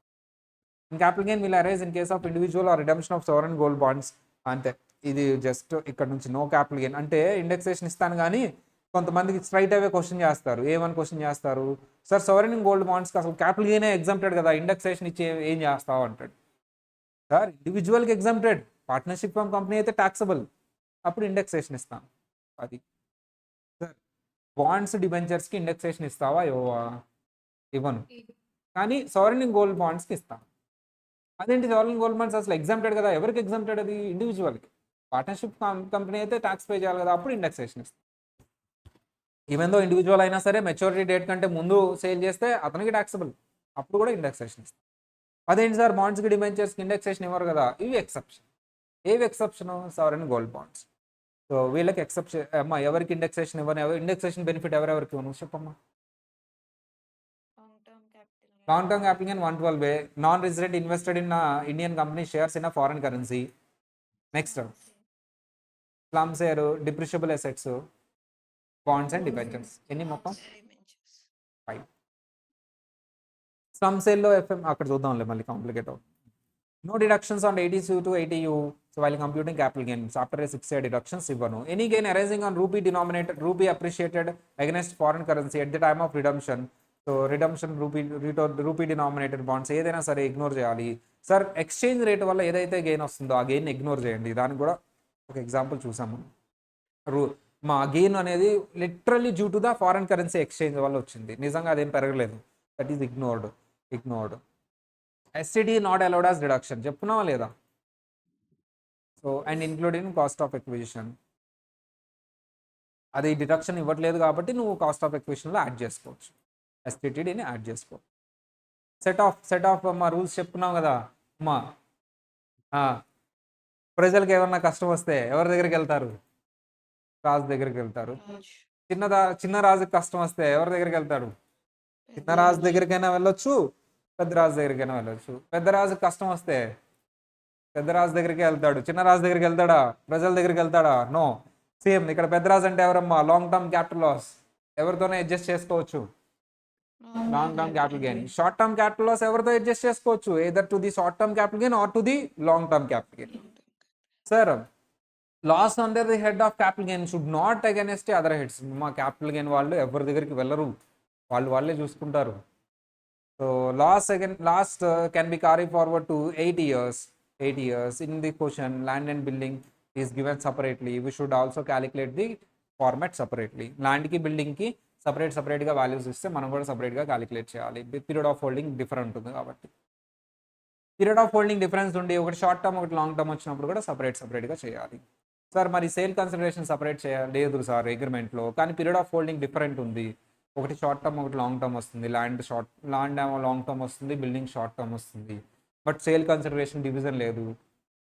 Capital gain will arise in case of individual or redemption of sovereign gold bonds. అంతే. ఇది జస్ట్ ఇక్కడ నుంచి నో క్యాపిటల్ గెయిన్. అంటే ఇండెక్సేషన్ ఇస్తాను కానీ కొంతమందికి స్ట్రైట్ అవే క్వశ్చన్ చేస్తారు. ఏమని క్వశ్చన్ చేస్తారు? సార్ సోవరెన్ గోల్డ్ బాండ్స్కి అసలు క్యాపిటల్ గెయినే ఎగ్జామ్టెడ్ కదా, ఇండెక్సేషన్ ఇచ్చి ఏం చేస్తావు అంటాడు. సార్ ఇండివిజువల్కి ఎగ్జామ్టెడ్, పార్ట్నర్షిప్ ఫామ్ కంపెనీ అయితే ట్యాక్సబుల్, అప్పుడు ఇండెక్సేషన్ ఇస్తాను. అది సార్. బాండ్స్ డిబెంచర్స్కి ఇండెక్సేషన్ ఇస్తావా? ఇవ్వను. కానీ సావరెన్ గోల్డ్ బాండ్స్కి ఇస్తాను. అదేంటి సావరెన్ గోల్డ్ బాండ్స్ అసలు ఎగ్జామ్టెడ్ కదా? ఎవరికి ఎగ్జామ్టెడ్? అది ఇండివిజువల్కి. పార్ట్నర్షిప్ కంపెనీ అయితే ట్యాక్స్ పే చేయాలి కదా, అప్పుడు ఇండెక్సేషన్ ఇస్తాను. ఈవెన్ దో ఇండివిజువల్ అయినా సరే మెచ్యూరిటీ డేట్ కంటే ముందు సేల్ చేస్తే అతనికి ట్యాక్సబుల్, అప్పుడు కూడా ఇండెక్సేషన్ ఇస్తాను. అదేంటి సార్ బాండ్స్కి డిబెంచర్స్కి ఇండెక్సేషన్ ఇవ్వరు కదా? ఇవి ఎక్సెప్షన్. ఏవి exception? Sovereign gold bonds. So వీళ్ళకి ఎక్సెప్షన్ అమ్మా. ఎవరికి ఇండెక్సేషన్ ఇవ్వను? ఇండెక్సేషన్ బెనిఫిట్ ఎవరెవరికి ఇవ్వను చెప్పమ్మా? Long term capital gain 112A, non resident invested in Indian company shares in foreign currency. Next slump sale, depreciable assets, bonds and debentures. ఎన్ని మొత్తం? 5. Slum సేల్లో అక్కడ చూద్దాంలే, మళ్ళీ కాంప్లికేట్ అవుతుంది. No deductions on 80U to 80U. So while computing capital gains, after a 6-year deductions, ఇవ్వను. Any gain arising on rupee appreciated against foreign currency at the time of redemption. So redemption rupee denominated bonds ఏదైనా సరే ignore చేయాలి. Sir exchange rate వల్ల ఏదైతే gain వస్తుందో ఆ gain ignore చేయండి. దానికి కూడా ఒక ఎగ్జాంపుల్ చూసాము. మా గెయిన్ అనేది literally due to the foreign currency exchange వల్ల వచ్చింది. నిజంగా అదేం పెరగలేదు. That is ignored. SCD not allowed as deduction చెప్పుకున్నావా లేదా? So and including cost of acquisition. అది డిడక్షన్ ఇవ్వట్లేదు కాబట్టి నువ్వు కాస్ట్ ఆఫ్ ఎక్విజిషన్లో యాడ్ చేసుకోవచ్చు. STTDని యాడ్ చేసుకో. సెట్ ఆఫ్ మా రూల్స్ చెప్పుకున్నాం కదా అమ్మా. ప్రజలకు ఏమన్నా కష్టం వస్తే ఎవరి దగ్గరికి వెళ్తారు? రాజు దగ్గరికి వెళ్తారు. చిన్న రాజుకి కష్టం వస్తే ఎవరి దగ్గరికి వెళ్తాడు? చిన్న రాజు దగ్గరికైనా వెళ్ళొచ్చు, పెద్ద రాజు దగ్గరికైనా వెళ్ళొచ్చు. పెద్ద రాజు కష్టం వస్తే పెద్ద రాజు దగ్గరికి వెళ్తాడు, చిన్న రాజు దగ్గరికి వెళ్తాడా, ప్రజల దగ్గరికి వెళ్తాడా? నో. సేమ్ ఇక్కడ పెద్ద రాజు అంటే ఎవరమ్మా? లాంగ్ టర్మ్ క్యాపిటల్ లాస్, ఎవరితోనే అడ్జస్ట్ చేసుకోవచ్చు. Long term capital gain. Short term capital loss ఎవరితో అడ్జస్ట్ చేసుకోవచ్చు? Either to the short term capital gain or to the long term capital gain. Sir loss under the head of capital gain should not against other heads. మా capital gain వాళ్ళు ఎవరి దగ్గరికి వెళ్ళరు, వాళ్ళే చూసుకుంటారు. So lost can be carried forward to 8 years. 8 years. In the question, land and building is given separately. We should also calculate the format separately. Land కి building కి సపరేట్గా వాల్యూస్ ఇస్తే మనం కూడా సపరేట్గా క్యాలిక్యులేట్ చేయాలి. పీరియడ్ ఆఫ్ హోల్డింగ్ డిఫరెంట్ ఉంటుంది కాబట్టి. పీరియడ్ ఆఫ్ హోల్డింగ్ డిఫరెన్స్ ఉండి ఒకటి షార్ట్ టర్మ్ ఒకటి లాంగ్ టర్మ్ వచ్చినప్పుడు కూడా సపరేట్గా చేయాలి. సార్ మరి సేల్ కన్సిడరేషన్ సపరేట్ లేదు సార్ అగ్రిమెంట్లో, కానీ పీరియడ్ ఆఫ్ హోల్డింగ్ డిఫరెంట్ ఉంది. ఒకటి షార్ట్ టర్మ్ ఒకటి లాంగ్ టర్మ్ వస్తుంది. ల్యాండ్ ఏమో లాంగ్ టర్మ్ వస్తుంది, బిల్డింగ్ షార్ట్ టర్మ్ వస్తుంది. బట్ సేల్ కన్సిడరేషన్ డివిజన్ లేదు.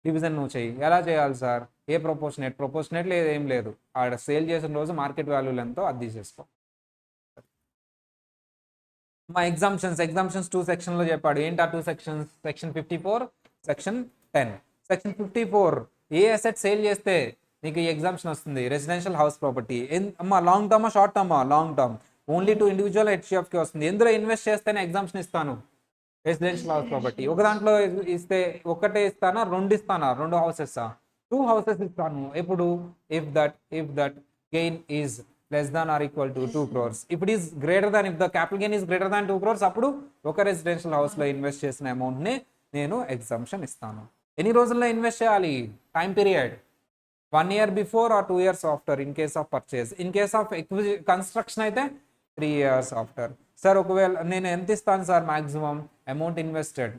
డివిజన్ నువ్వు చెయ్యి. ఎలా చేయాలి సార్? ఏ ప్రపోర్షనేట్ లేదు, ఏం లేదు. ఆడ సేల్ చేసిన రోజు మార్కెట్ వాల్యూలు ఎంతో అది తీసేసుకో. మా ఎగ్జామ్షన్స్ 2 సెక్షన్లో చెప్పాడు. ఏంటి ఆ 2 సెక్షన్స్? Section 54, section 10. సెక్షన్ 54 ఏ అసెట్ సేల్ చేస్తే నీకు ఈ ఎగ్జామ్షన్ వస్తుంది? Residential house property. అమ్మా లాంగ్ టర్మా షార్ట్ టర్మా? Long term. Only to individual హెచ్సిఎఫ్కి వస్తుంది. ఎందులో ఇన్వెస్ట్ చేస్తేనే ఎగ్జామ్షన్ ఇస్తాను? Residential house property. ఒక దాంట్లో ఇస్తే ఒకటే ఇస్తానా, 2 ఇస్తానా? 2 హౌసెస్, 2 హౌసెస్ ఇస్తాను. ఎప్పుడు? If that gain is less than or equal to 2 crores. If it is greater than, if the capital gain is greater than 2 crores, అప్పుడు ఒక రెసిడెన్షియల్ హౌస్లో ఇన్వెస్ట్ చేసిన అమౌంట్ని నేను ఎగ్జామ్షన్ ఇస్తాను. ఎన్ని రోజుల్లో ఇన్వెస్ట్ చేయాలి? Time period 1 year before or 2 years after in case of purchase. In case of construction అయితే 3 years ఆఫ్టర్. సార్ ఒకవేళ నేను ఎంత ఇస్తాను sir maximum amount invested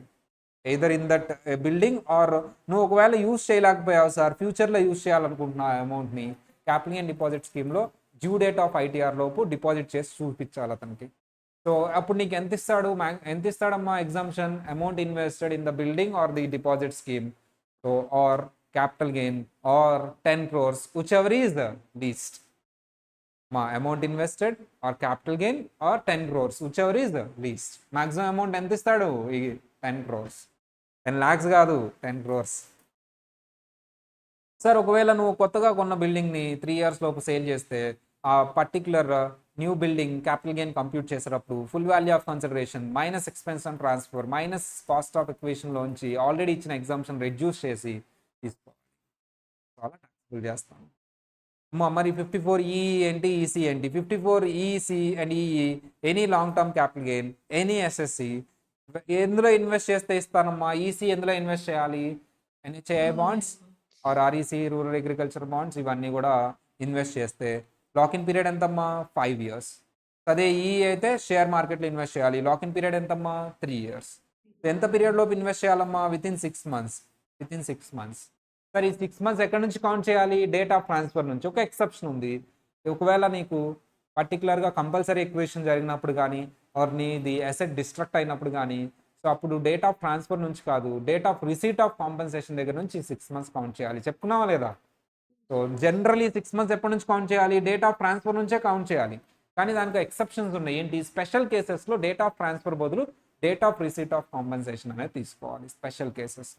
either in that building or నువ్వు ఒకవేళ యూజ్ చేయలేకపోయావు సార్, ఫ్యూచర్లో యూజ్ చేయాలనుకుంటున్నా అమౌంట్ని, క్యాపిటల్ గెయిన్ డిపాజిట్ స్కీమ్లో డ్యూ డేట్ ఆఫ్ ఐటీఆర్ లోపు డిపాజిట్ చేసి చూపించాలి అతనికి. సో అప్పుడు నీకు ఎంత ఇస్తాడమ్మా exemption? Amount invested in the building or the deposit scheme, so or capital gain or 10 crores, whichever is the least. మా amount invested or capital gain or 10 crores, whichever is the least. Maximum amount ఎంత ఇస్తాడు? ఈ 10 crores. 10 lakhs కాదు, 10 crores. Sir ఒకవేళ నువ్వు కొత్తగా కొన్న బిల్డింగ్ని 3 years లోపు సేల్ చేస్తే ఆ particular new building capital gain compute చేసేటప్పుడు full value of consideration minus expense and transfer minus cost of ఎక్విజిషన్లోంచి ఆల్రెడీ ఇచ్చిన ఎగ్జామ్షన్ రెడ్యూస్ చేసి తీసుకోవాలి. చాలా ట్యాక్సిబుల్ చేస్తాను. మరి 54E ఏంటి, ఈసీ ఏంటి? 54EC and EE any long term capital gain, any SSC ఎందులో ఇన్వెస్ట్ చేస్తే ఇస్తానమ్మా? ఈసీ ఎందులో ఇన్వెస్ట్ చేయాలి? NHI bonds or REC rural agriculture bonds, ఇవన్నీ కూడా ఇన్వెస్ట్ చేస్తే లాకిన్ పీరియడ్ ఎంతమ్మా? 5 years. అదే ఈ అయితే షేర్ మార్కెట్లో ఇన్వెస్ట్ చేయాలి. లాకిన్ పీరియడ్ ఎంతమ్మా? 3 years. ఎంత పీరియడ్ లోపు ఇన్వెస్ట్ చేయాలమ్మా? Within 6 months. సరే ఈ 6 months ఎక్కడి నుంచి కౌంట్ చేయాలి? డేట్ ఆఫ్ ట్రాన్స్ఫర్ నుంచి. ఒక ఎక్సెప్షన్ ఉంది. ఒకవేళ నీకు పర్టికులర్గా కంపల్సరీ ఎక్విజిషన్ జరిగినప్పుడు కానీ ఆర్ నీది అసెట్ డిస్ట్రక్ట్ అయినప్పుడు కానీ, సో అప్పుడు డేట్ ఆఫ్ ట్రాన్స్ఫర్ నుంచి కాదు, date of receipt of compensation దగ్గర నుంచి 6 months కౌంట్ చేయాలి. చెప్పుకున్నావా లేదా? సో జనరలీ 6 months ఎప్పటి నుంచి కౌంట్ చేయాలి? డేట్ ఆఫ్ ట్రాన్స్ఫర్ నుంచే కౌంట్ చేయాలి. కానీ దానికి ఎక్సెప్షన్స్ ఉన్నాయి. ఏంటి? స్పెషల్ కేసెస్లో డేట్ ఆఫ్ ట్రాన్స్ఫర్ బదులు date of receipt of compensation అనేది తీసుకోవాలి స్పెషల్ కేసెస్.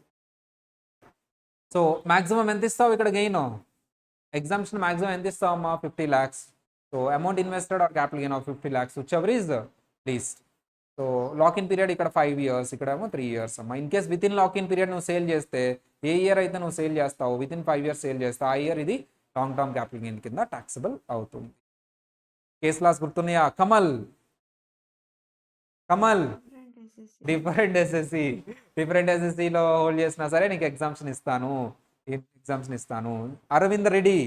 సో మాక్సిమం ఎంత ఇస్తావు ఇక్కడ గెయిన్? ఎగ్జామ్షన్ మాక్సిమం ఎంత ఇస్తావు అమ్మా? 50 lakhs. So amount invested or capital gain of 50 lakhs, whichever is the least. So lock in period ఇక్కడ 5 years, ఇక్కడేమో 3 years అమ్మా. In case with in lock in period నువ్వు సేల్ చేస్తే, ఏ ఇయర్ అయితే నువ్వు సేల్ చేస్తావు విత్ ఇన్ 5 years సేల్ చేస్తావు, ఆ ఇయర్ ఇది లాంగ్ టర్మ్ క్యాపిటల్ గెయిన్ కింద టాక్సబుల్ అవుతుంది. కేస్ లాస్ గుర్తున్నాయా? కమల్ డిఫరెంట్ ఎస్ఎస్సిలో హోల్డ్ చేసినా సరే నీకు ఎగ్జామ్షన్ ఇస్తాను. Aravind Reddy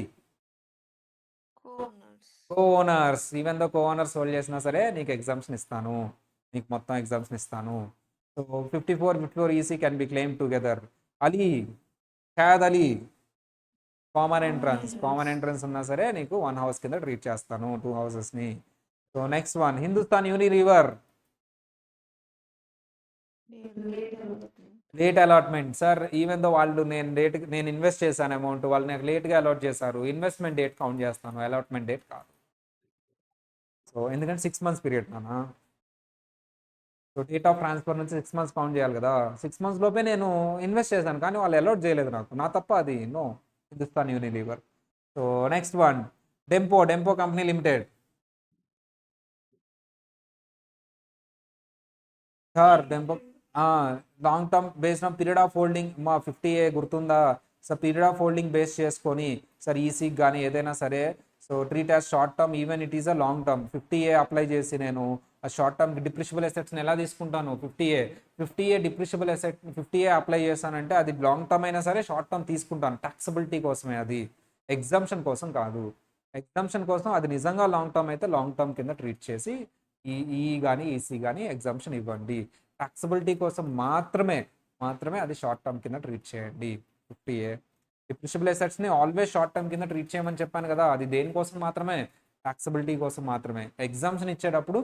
co owners, even though co owners hold చేసినా సరే నీకు ఎగ్జామ్షన్ ఇస్తాను, నీకు మొత్తం ఎగ్జామ్షన్ ఇస్తాను. So 54EC can be claim together. Khayad Ali common entrance ఉన్నా సరే నీకు 1 house కింద ట్రీట్ చేస్తాను, 2 houses-ని. So next one, Hindustan Unilever late allotment. Sir even though వాళ్ళు నేను ఇన్వెస్ట్ చేశాను అమౌంట్, వాళ్ళు నాకు లేట్గా అలాట్ చేశారు, ఇన్వెస్ట్మెంట్ డేట్ కౌంట్ చేస్తాను, అలాట్మెంట్ డేట్ కాదు. సో ఎందుకంటే 6 months పీరియడ్ నానా. సో డేట్ ఆఫ్ ట్రాన్స్ఫర్ నుంచి 6 మంత్స్ కౌంట్ చేయాలి కదా, 6 మంత్స్ లోపే నేను ఇన్వెస్ట్ చేశాను కానీ వాళ్ళు అలౌట్ చేయలేదు నాకు, నా తప్ప అది, no. Hindustan Unilever. So next one, Dempo company limited. Sir Dempo long term based on period of holding, మా 50A గుర్తుందా సార్? పీరియడ్ ఆఫ్ హోల్డింగ్ బేస్ చేసుకొని సార్ ఈసీకి కానీ ఏదైనా సరే, so treat as short term even it is a long term. 50A apply చేసి నేను ఆ షార్ట్ టర్మ్ డిప్రిషబుల్ అసెట్స్ని ఎలా తీసుకుంటాను? 50A డిప్రిషబుల్ అసెట్ 50A అప్లై చేశానంటే అది లాంగ్ టర్మ్ అయినా సరే షార్ట్ టర్మ్ తీసుకుంటాను, టాక్సబిలిటీ కోసమే, అది ఎగ్జామ్షన్ కోసం కాదు. ఎగ్జామ్షన్ కోసం అది నిజంగా లాంగ్ టర్మ్ అయితే లాంగ్ టర్మ్ కింద ట్రీట్ చేసి ఈ కానీ ఈసీ కానీ ఎగ్జామ్షన్ ఇవ్వండి. టాక్సబిలిటీ కోసం మాత్రమే అది షార్ట్ టర్మ్ కింద ట్రీట్ చేయండి. 50A డిప్రిషబుల్ అసెట్స్ని ఆల్వేస్ షార్ట్ టర్మ్ కింద ట్రీట్ చేయమని చెప్పాను కదా, అది దేనికోసం మాత్రమే? టాక్సబిలిటీ కోసం మాత్రమే. ఎగ్జామ్షన్ ఇచ్చేటప్పుడు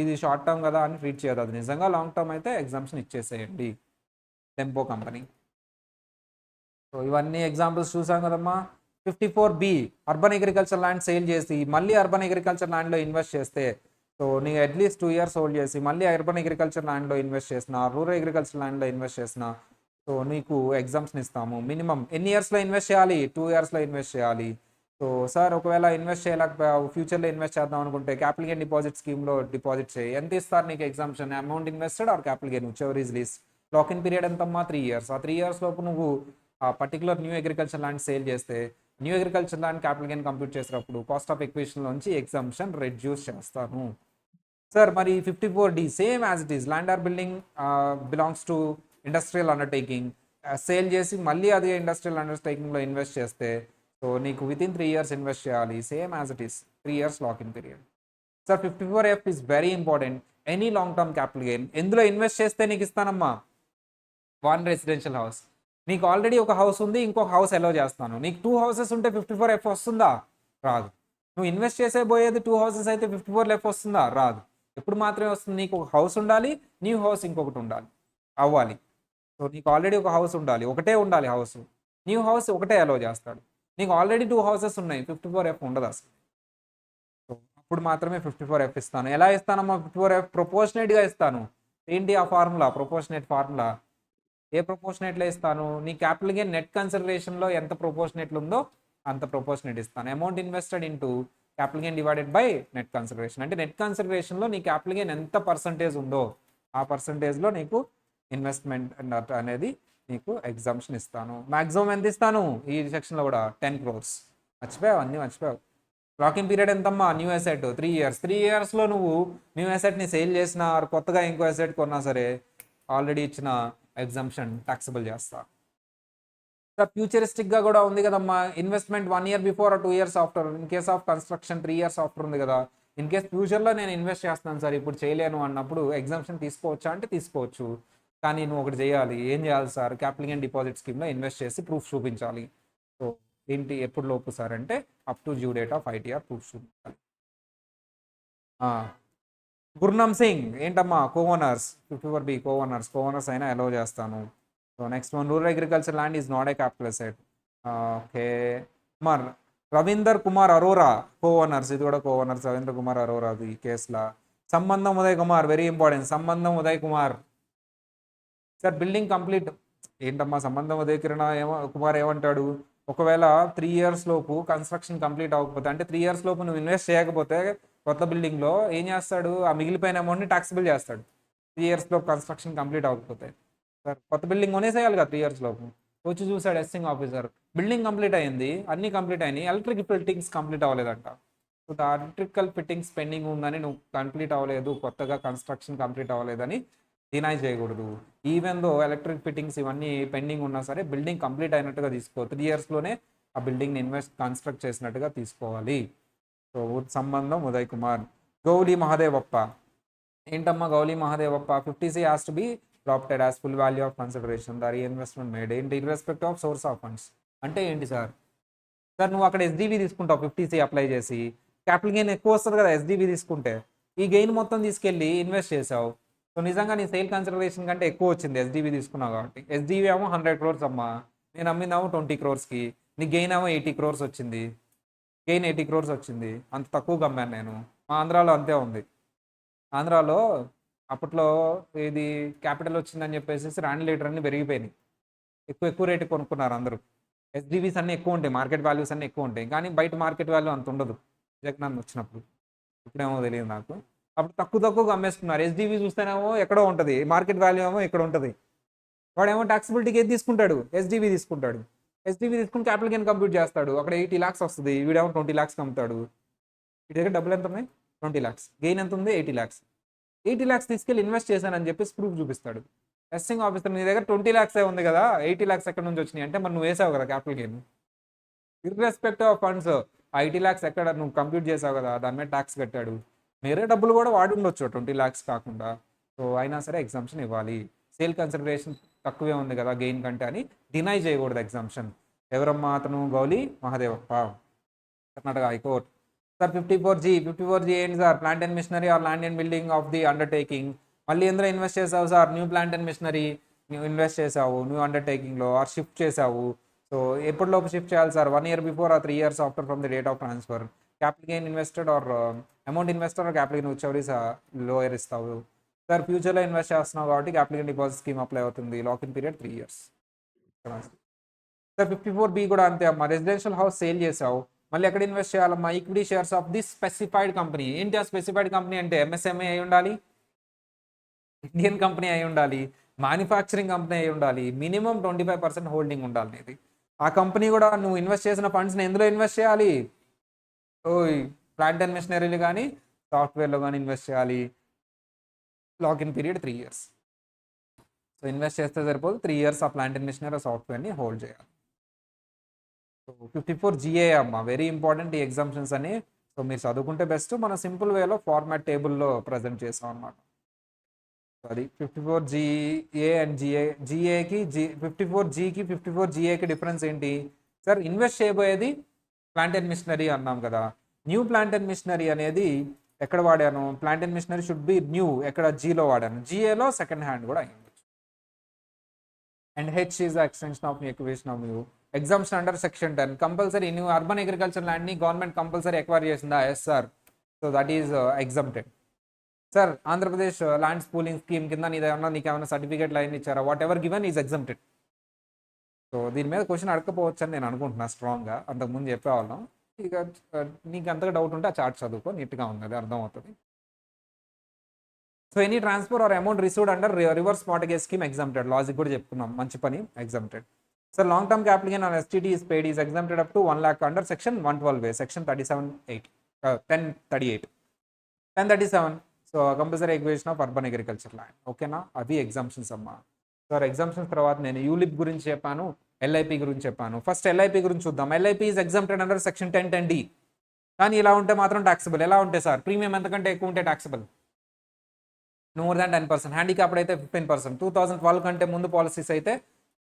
ఇది షార్ట్ టర్మ్ కదా అని ట్రీట్ చేయదు, అది నిజంగా లాంగ్ టర్మ్ అయితే ఎగ్జామ్షన్ ఇచ్చేసేయండి. Tempo company. సో ఇవన్నీ ఎగ్జాంపుల్స్ చూసాం కదమ్మా. 54B, urban agriculture land sale చేసి మళ్ళీ అర్బన్ అగ్రికల్చర్ ల్యాండ్లో ఇన్వెస్ట్ చేస్తే, సో నీకు అట్లీస్ట్ 2 years హోల్డ్ చేసి మళ్ళీ అర్బన్ అగ్రికల్చర్ ల్యాండ్లో ఇన్వెస్ట్ చేసిన, రూరల్ అగ్రికల్చర్ ల్యాండ్లో ఇన్వెస్ట్ చేసిన, సో నీకు ఎగ్జామ్షన్ ఇస్తాము. మినిమం ఎన్ని ఇయర్స్లో ఇన్వెస్ట్ చేయాలి? 2 yearsలో ఇన్వెస్ట్ చేయాలి. సో సార్ ఒకవేళ ఇన్వెస్ట్ చేయలేకపోయావు, ఫ్యూచర్లో ఇన్వెస్ట్ చేద్దాం అనుకుంటే క్యాపిటల్ గెయిన్ డిపాజిట్ స్కీమ్లో డిపాజిట్ చేయి. ఎంత ఇస్తారు నీకు exemption? Amount invested or capital gain, whichever is least. Lock in period ఎంతమ్మా? 3 years. ఆ 3 years లోపు నువ్వు ఆ particular new agriculture land sale చేస్తే, new agriculture land capital gain compute చేసినప్పుడు కాస్ట్ ఆఫ్ ఎక్విజిషన్ నుంచి ఎగ్జామ్షన్ రెడ్యూస్ చేస్తాను. సార్ మరి 54D same as it is, land or building belongs to industrial undertaking, sale చేసి మళ్ళీ అది ఇండస్ట్రియల్ అండర్టేకింగ్లో invest చేస్తే, సో నీకు వితిన్ 3 years ఇన్వెస్ట్ చేయాలి, same as it is, 3 years lock-in period. Sir 54F is very important, any long term capital gain. ఎందులో invest చేస్తే నీకు ఇస్తానమ్మా? 1 residential house. నీకు ఆల్రెడీ ఒక హౌస్ ఉంది, ఇంకొక హౌస్ అలో చేస్తాను. నీకు 2 houses ఉంటే 54F వస్తుందా? రాదు. నువ్వు ఇన్వెస్ట్ చేసేపోయేది 2 houses అయితే 54F వస్తుందా? రాదు. ఎప్పుడు మాత్రమే వస్తుంది? నీకు ఒక హౌస్ ఉండాలి, న్యూ హౌస్ ఇంకొకటి ఉండాలి, అవ్వాలి. సో నీకు ఆల్రెడీ ఒక హౌస్ ఉండాలి, ఒకటే ఉండాలి హౌస్, న్యూ హౌస్ ఒకటే అలో చేస్తాడు. నీకు ఆల్రెడీ 2 houses ఉన్నాయి, 54F ఉండదు అసలు. సో అప్పుడు మాత్రమే 54F ఇస్తాను. ఎలా ఇస్తానమ్మా 54F? ప్రొపోర్షనేట్గా ఇస్తాను. ఏంటి ఆ ఫార్ములా? Proportionate formula. ఏ ప్రొపోర్షనేట్లో ఇస్తాను? నీ క్యాపిటల్ గెయిన్ నెట్ కన్సిడరేషన్లో ఎంత ప్రొపోర్షనేట్లు ఉందో అంత ప్రొపోర్షనేట్ ఇస్తాను. Amount invested into capital gain divided by net consideration. అంటే నెట్ కన్సిడరేషన్లో నీ క్యాపిటల్ గెయిన్ ఎంత పర్సంటేజ్ ఉందో ఆ పర్సంటేజ్లో నీకు ఇన్వెస్ట్మెంట్ అనేది నీకు ఎగ్జామ్షన్ ఇస్తాను. మ్యాక్సిమం ఎంత ఇస్తాను ఈ సెక్షన్లో కూడా? 10 crores. మర్చిపోయావు, అన్నీ మర్చిపోయావు. లాకింగ్ పీరియడ్ ఎంతమ్మా? New asset 3 years. 3 yearsలో నువ్వు న్యూ అసెట్ని సేల్ చేసినా కొత్తగా ఇంకో అసెట్ కొన్నా సరే ఆల్రెడీ ఇచ్చిన ఎగ్జామ్షన్ టాక్సబుల్ చేస్తా. సార్ ఫ్యూచరిస్టిక్గా కూడా ఉంది కదమ్మా, investment 1 year before 2 years after, in case of construction 3 years after ఉంది కదా. ఇన్ కేస్ ఫ్యూచర్లో నేను ఇన్వెస్ట్ చేస్తున్నాను సార్, ఇప్పుడు చేయలేను అన్నప్పుడు ఎగ్జామ్షన్ తీసుకోవచ్చా అంటే తీసుకోవచ్చు. కానీ నువ్వు ఒకటి చేయాలి. ఏం చేయాలి సార్? క్యాపిటల్ గెయిన్ డిపాజిట్ స్కీమ్లో ఇన్వెస్ట్ చేసి ప్రూఫ్ చూపించాలి. సో ఏంటి ఎప్పుడు లోపు సార్ అంటే up to due date of ITR proof చూపించాలి. గుర్నం సింగ్ ఏంటమ్మా? కోఓనర్స్ 54B కోఓనర్స్ అయినా అలౌ చేస్తాను. So next one, rural agriculture land is not a capital asset. Okay. మరి రవీందర్ కుమార్ అరోరా కోఓనర్స్, ఇది కూడా కోఓనర్స్, రవీంద్ర కుమార్ అరోరా ఈ కేసులో. సంబంధం ఉదయ్ కుమార్, వెరీ ఇంపార్టెంట్, సంబంధం Uday Kumar. Sir building complete ఏంటమ్మా? సంబంధం ఉదయ్ కుమార్ ఏమంటాడు? ఒకవేళ 3 years లోపు కన్స్ట్రక్షన్ కంప్లీట్ అవ్వకపోతే, అంటే 3 years లోపు నువ్వు ఇన్వెస్ట్ చేయకపోతే కొత్త బిల్డింగ్లో ఏం చేస్తాడు? ఆ మిగిలిపోయిన అమౌంట్ని టాక్సిబుల్ చేస్తాడు 3 years లోపు కన్స్ట్రక్షన్ కంప్లీట్ అవ్వకపోతే. సార్ కొత్త బిల్డింగ్ కొనేసేయాలి కదా 3 years లోపు. వచ్చి చూసాడు ఎస్సింగ్ ఆఫీసర్, బిల్డింగ్ కంప్లీట్ అయింది, అన్నీ కంప్లీట్ అయినాయి, ఎలక్ట్రిక్ ఫిట్టింగ్స్ కంప్లీట్ అవ్వలేదంట. So the electrical fittings pending ఉందని, నువ్వు కంప్లీట్ అవ్వలేదు, కొత్తగా కన్స్ట్రక్షన్ కంప్లీట్ అవ్వలేదని డినై చేయకూడదు. ఈవెన్ దో ఎలక్ట్రిక్ ఫిట్టింగ్స్ ఇవన్నీ పెండింగ్ ఉన్నా సరే బిల్డింగ్ కంప్లీట్ అయినట్టుగా తీసుకో. 3 yearsలోనే ఆ బిల్డింగ్ని కన్స్ట్రక్ట్ చేసినట్టుగా తీసుకోవాలి. సో సంబంధం ఉదయ్ కుమార్. గౌలి మహాదేవప్ప ఏంటమ్మా? Gowli Mahadevappa 50C has to be prompted as full value of consideration the reinvestment made ఏంటి? Irrespective of source of funds అంటే ఏంటి సార్? సార్ నువ్వు అక్కడ SDV తీసుకుంటావు 50C అప్లై చేసి, క్యాపిటల్ గెయిన్ ఎక్కువ వస్తుంది కదా SDV తీసుకుంటే, ఈ గెయిన్ మొత్తం తీసుకెళ్ళి ఇన్వెస్ట్ చేసావు. సో నిజంగా నీ సేల్ కన్సిడరేషన్ కంటే ఎక్కువ వచ్చింది SDV తీసుకున్నావు కాబట్టి. SDV ఏమో 100 crores అమ్మా, నేను అమ్మిందేమో 20 crores, నీ గెయిన్ ఏమో 80 crores వచ్చింది. గెయిన్ 80 crores వచ్చింది, అంత తక్కువగా అమ్మాను నేను. మా ఆంధ్రాలో అంతే ఉంది. ఆంధ్రాలో అప్పట్లో ఇది క్యాపిటల్ వచ్చిందని చెప్పేసి రాణి లీటర్ అన్ని పెరిగిపోయినాయి, ఎక్కువ రేటు కొనుక్కున్నారు అందరూ. ఎస్డివిస్ అన్నీ ఎక్కువ ఉంటాయి, మార్కెట్ వాల్యూస్ అన్నీ ఎక్కువ ఉంటాయి, కానీ బయట మార్కెట్ వాల్యూ అంత ఉండదు జగనన్న వచ్చినప్పుడు. ఇప్పుడేమో తెలియదు నాకు. అప్పుడు తక్కువగా అమ్మేస్తున్నారు. ఎస్డివి చూస్తేనేమో ఎక్కడో ఉంటుంది, మార్కెట్ వాల్యూ ఏమో ఇక్కడ ఉంటుంది. వాడేమో టాక్సిబిలిటీకి ఏది తీసుకుంటాడు, ఎస్డివి తీసుకుంటాడు. ఎస్డివి తీసుకుని క్యాపిటల్ గెయిన్ కంప్యూట్ చేస్తాడు, అక్కడ 80 lakhs వస్తుంది, వీడేమో 20 lakhs అమ్ముతాడు. వీడి దగ్గర డబ్బులు ఎంత ఉన్నాయి, 20 lakhs, గెయిన్ ఎంత ఉంది, 80 lakhs. 80 lakhs తీసుకెళ్ళి ఇన్వెస్ట్ చేశానని చెప్పేసి ప్రూఫ్ చూపిస్తాడు. టెస్టింగ్ ఆఫీసర్ నీ దగ్గర 20 lakhs ఉంది కదా, 80 lakhs ఎక్కడ నుంచి వచ్చినాయి అంటే, మరి నువ్వు వేసావు కదా capital gain. Irrespective of funds, 80 lakhs ఎక్కడ నువ్వు కంప్యూట్ చేసావు కదా, దాని మీద ట్యాక్స్ కట్టాడు. వేరే డబ్బులు కూడా వాడి ఉండొచ్చు 20 lakhs కాకుండా, సో అయినా సరే ఎగ్జామ్షన్ ఇవ్వాలి. సేల్ కన్సిడరేషన్ తక్కువే ఉంది కదా గెయిన్ కంటే అని డినై చేయకూడదు ఎగ్జామ్షన్. ఎవరమ్మా అతను, Gowli Mahadevappa, Karnataka high court. Sir 54G ఏంటి sir, plant and machinery or land and building of the undertaking. మళ్ళీ ఎందులో ఇన్వెస్ట్ చేసావు sir, new plant and machinery నువ్వు ఇన్వెస్ట్ చేసావు న్యూ అండర్టేకింగ్లో, ఆర్ షిఫ్ట్ చేసావు. సో ఎప్పటిలోపు షిఫ్ట్ చేయాలి sir, 1 year before or 3 years after from the date of transfer. Capital gain invested or amount investor or capital gain వచ్చేవారి lower ఇస్తావు. Sir ఫ్యూచర్లో invest చేస్తున్నావు కాబట్టి capital gain deposit scheme apply అవుతుంది, lock in period 3 years. Sir 54B కూడా అంతే అమ్మా, residential house sale చేసావు, మళ్ళీ ఎక్కడ ఇన్వెస్ట్ చేయాలమ్మా, equity shares of the specified company. ఏంటి ఆ స్పెసిఫైడ్ కంపెనీ అంటే, ఎంఎస్ఎంఏ అయి ఉండాలి, ఇండియన్ కంపెనీ అయి ఉండాలి, మ్యానుఫ్యాక్చరింగ్ కంపెనీ అయి ఉండాలి, మినిమం 25% హోల్డింగ్ ఉండాలి ఇది. ఆ కంపెనీ కూడా నువ్వు ఇన్వెస్ట్ చేసిన ఫండ్స్ని ఎందులో ఇన్వెస్ట్ చేయాలి, ప్లాంట్ అండ్ మిషనరీలు కానీ సాఫ్ట్వేర్లో కానీ ఇన్వెస్ట్ చేయాలి. Lock-in period 3 years. So invest చేస్తే సరిపోదు, 3 years ఆ ప్లాంట్ అండ్ మిషనరీ సాఫ్ట్వేర్ని హోల్డ్ చేయాలి. సో 54GA అమ్మ, వెరీ ఇంపార్టెంట్ ఈ ఎగ్జామ్షన్స్ అని. సో మీరు చదువుకుంటే బెస్ట్, మన సింపుల్ వేలో ఫార్మాట్ టేబుల్లో ప్రజెంట్ చేసాం అనమాట. అది 54GA అండ్ జిఏకి 54Gకి 54GAకి డిఫరెన్స్ ఏంటి సార్, ఇన్వెస్ట్ చేయబోయేది ప్లాంట్ అండ్ మిషనరీ అన్నాం కదా. న్యూ ప్లాంట్ అండ్ మిషనరీ అనేది ఎక్కడ వాడాను, plant and machinery should be new, ఎక్కడ జీలో వాడాను, జిఏలో సెకండ్ హ్యాండ్ కూడా అయింది. And H is the extension of acquisition of new. Exemption under section 10 compulsory new urban agriculture ల్యాండ్ని గవర్నమెంట్ కంపల్సరీ ఎక్వైర్ చేసిందా, yes sir. So that is exempted. Sir Andhra Pradesh land pooling scheme కింద నీకేమైనా certificate line ఇచ్చారా, what ever given is exempted. So దీని మీద question అడగకపోవచ్చు అని నేను అనుకుంటున్నా స్ట్రాంగ్గా, అంతకుముందు చెప్పేవాళ్ళం. ఇక నీకు అంతగా డౌట్ ఉంటే ఆ చార్ట్ చదువుకో, నీట్గా ఉంది, అది అర్థమవుతుంది. So any transfer are amount received under reverse mortgage scheme exempted, logic కూడా చెప్పుకున్నాం, మంచి పని, exempted. Sir long term capital gain on STT is paid is exempted up to 1 lakh under section 112A, section 1037. So compulsory acquisition of urban agriculture land, ఓకేనా. అవి exemptions అమ్మా. Sir exemptions తర్వాత నేను ULIP గురించి చెప్పాను, ఎల్ఐపి గురించి చెప్పాను. First LIP గురించి చూద్దాం. LIP is exempted under section 1010D, కానీ ఇలా ఉంటే మాత్రం ట్యాక్సిబుల్. ఎలా ఉంటే సార్, ప్రీమియం ఎంతకంటే ఎక్కువ ఉంటే ట్యాక్సిబుల్, మోర్ దాన్ 10%, హ్యాండిక్యాప్డ్ అయితే 15%, 2012 కంటే ముందు పాలసీస్ అయితే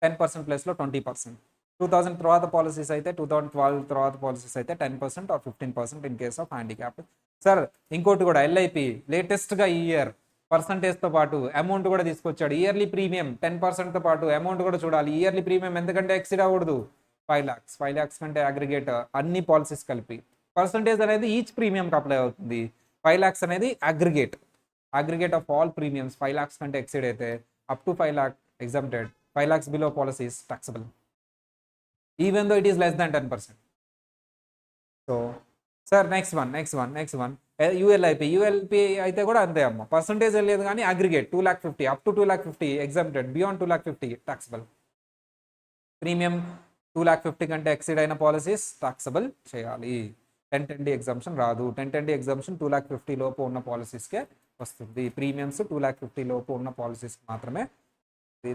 10% ప్లస్లో 20%, 2000 తర్వాత పాలసీస్ అయితే 2012 తర్వాత పాలసీస్ అయితే 10% or 15% in case of handicap. Sir ఇంకోటి కూడా, ఎల్ఐపి లేటెస్ట్గా ఈ ఇయర్ పర్సంటేజ్తో పాటు అమౌంట్ కూడా తీసుకొచ్చాడు. ఇయర్లీ ప్రీమియం 10%తో పాటు అమౌంట్ కూడా చూడాలి. ఇయర్లీ ప్రీమియం ఎందుకంటే ఎక్సీడ్ అవ్వకూడదు, 5 lakhs, 5 lakhs కంటే అగ్రిగేట్ అన్ని పాలసీస్ కలిపి. పర్సంటేజ్ అనేది ఈచ్ ప్రీమియంకి అప్లై అవుతుంది. 5 lakhs అనేది aggregate of all premiums. 5 lakhs కంటే ఎక్సీడ్ అయితే up to 5 lakh exempted, 5 lakhs below policies taxable, even though it is less than 10%. So sir next one ULP అయితే కూడా అంతే అమ్మ, పర్సంటేజ్ లేదు కానీ aggregate 250,000 up to 250,000 exempted, beyond 250,000 taxable. Premium 250,000 కంటే exceed అయిన పాలసీస్ టాక్సబుల్ చేయాలి. 1010D ఎగ్జామ్షన్ రాదు. 1010D ఎగ్జామ్షన్ 250,000 లోపు ఉన్న పాలసీస్కే వస్తుంది. ప్రీమియమ్స్ 250,000 లోపు ఉన్న పాలసీస్ మాత్రమే.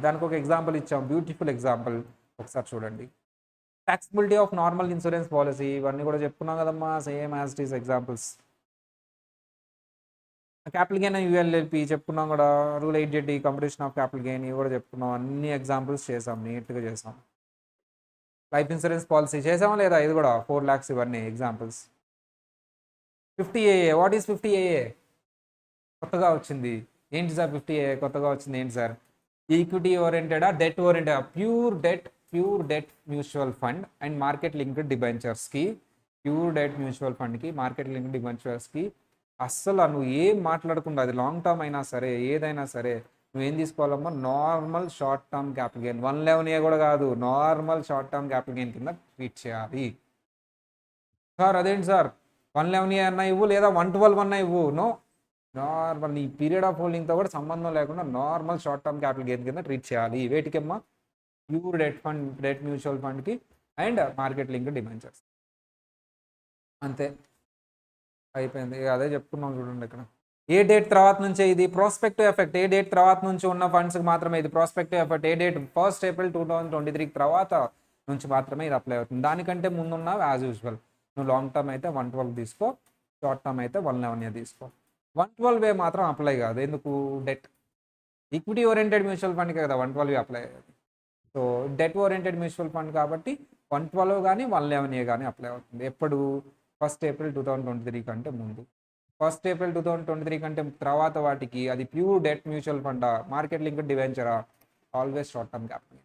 దానికి ఒక ఎగ్జాంపుల్ ఇచ్చాం, బ్యూటిఫుల్ ఎగ్జాంపుల్, ఒకసారి చూడండి. taxability of normal insurance policy, ఇవన్నీ కూడా చెప్పుకున్నాం కదమ్మా, same as it is examples. Capital gain ULLP చెప్పుకున్నాం కూడా, rule 8JD competition of capital gain, ఇవి కూడా చెప్పుకున్నాం. అన్ని ఎగ్జాంపుల్స్ చేసాం, నీట్గా చేసాం. లైఫ్ ఇన్సూరెన్స్ పాలసీ చేసామా లేదా, ఇది కూడా 4 lakhs, ఇవన్నీ examples. 50AA, what is 50AA? కొత్తగా వచ్చింది ఏంటి సార్, 50AA కొత్తగా వచ్చింది ఏంటి సార్? ఈక్విటీ ఓరియంటెడా, డెట్ ఓరియంటెడా? Pure debt mutual fund and market linked డిబెంచర్స్కి, ప్యూర్ డెట్ మ్యూచువల్ ఫండ్కి, మార్కెట్ లింక్డ్ డిబెంచర్స్కి అస్సలు నువ్వు ఏం మాట్లాడకుండా అది లాంగ్ టర్మ్ అయినా సరే ఏదైనా సరే నువ్వేం తీసుకోవాలమ్మా normal short term capital gain 111 కూడా కాదు normal short term capital gain కింద ట్రీట్ చేయాలి. సార్ అదేంటి సార్ 111 అన్నా ఇవ్వు లేదా 112 అన్నా ఇవ్వు నో నార్మల్ నీ పీరియడ్ ఆఫ్ హోల్డింగ్తో కూడా సంబంధం లేకుండా normal short term capital gain కింద ట్రీట్ చేయాలి. వేటికమ్మా pure debt fund debt mutual ఫండ్కి అండ్ మార్కెట్ లింక్ డిబెంచర్స్ అంతే అయిపోయింది. ఇక అదే చెప్పుకున్నాం చూడండి ఇక్కడ ఏ డేట్ తర్వాత నుంచే ఇది ప్రాస్పెక్టివ్ ఎఫెక్ట్ ఏ డేట్ తర్వాత నుంచి ఉన్న ఫండ్స్కి మాత్రమే ఇది ప్రాస్పెక్టివ్ ఎఫెక్ట్ ఏ డేట్ 1 ఏప్రిల్ 2023 తర్వాత నుంచి మాత్రమే ఇది అప్లై అవుతుంది. దానికంటే ముందున్న యాజ్ యూజువల్ నువ్వు లాంగ్ టర్మ్ అయితే 112 తీసుకో షార్ట్ టర్మ్ అయితే 111 తీసుకో 112 మాత్రం అప్లై కాదు ఎందుకు డెట్ ఈక్విటీ ఓరియంటెడ్ మ్యూచువల్ ఫండ్కి కదా 112 అప్లై అయ్యేది. So det oriented mutual fund కాబట్టి 112 కానీ 111 కానీ అప్లై అవుతుంది. ఎప్పుడు 1 ఏప్రిల్ 2023 కంటే ముందు 1 ఏప్రిల్ 2023 కంటే తర్వాత వాటికి అది ప్యూర్ డెట్ మ్యూచువల్ ఫండా మార్కెట్ లింక్ డివెంచరా always short term capital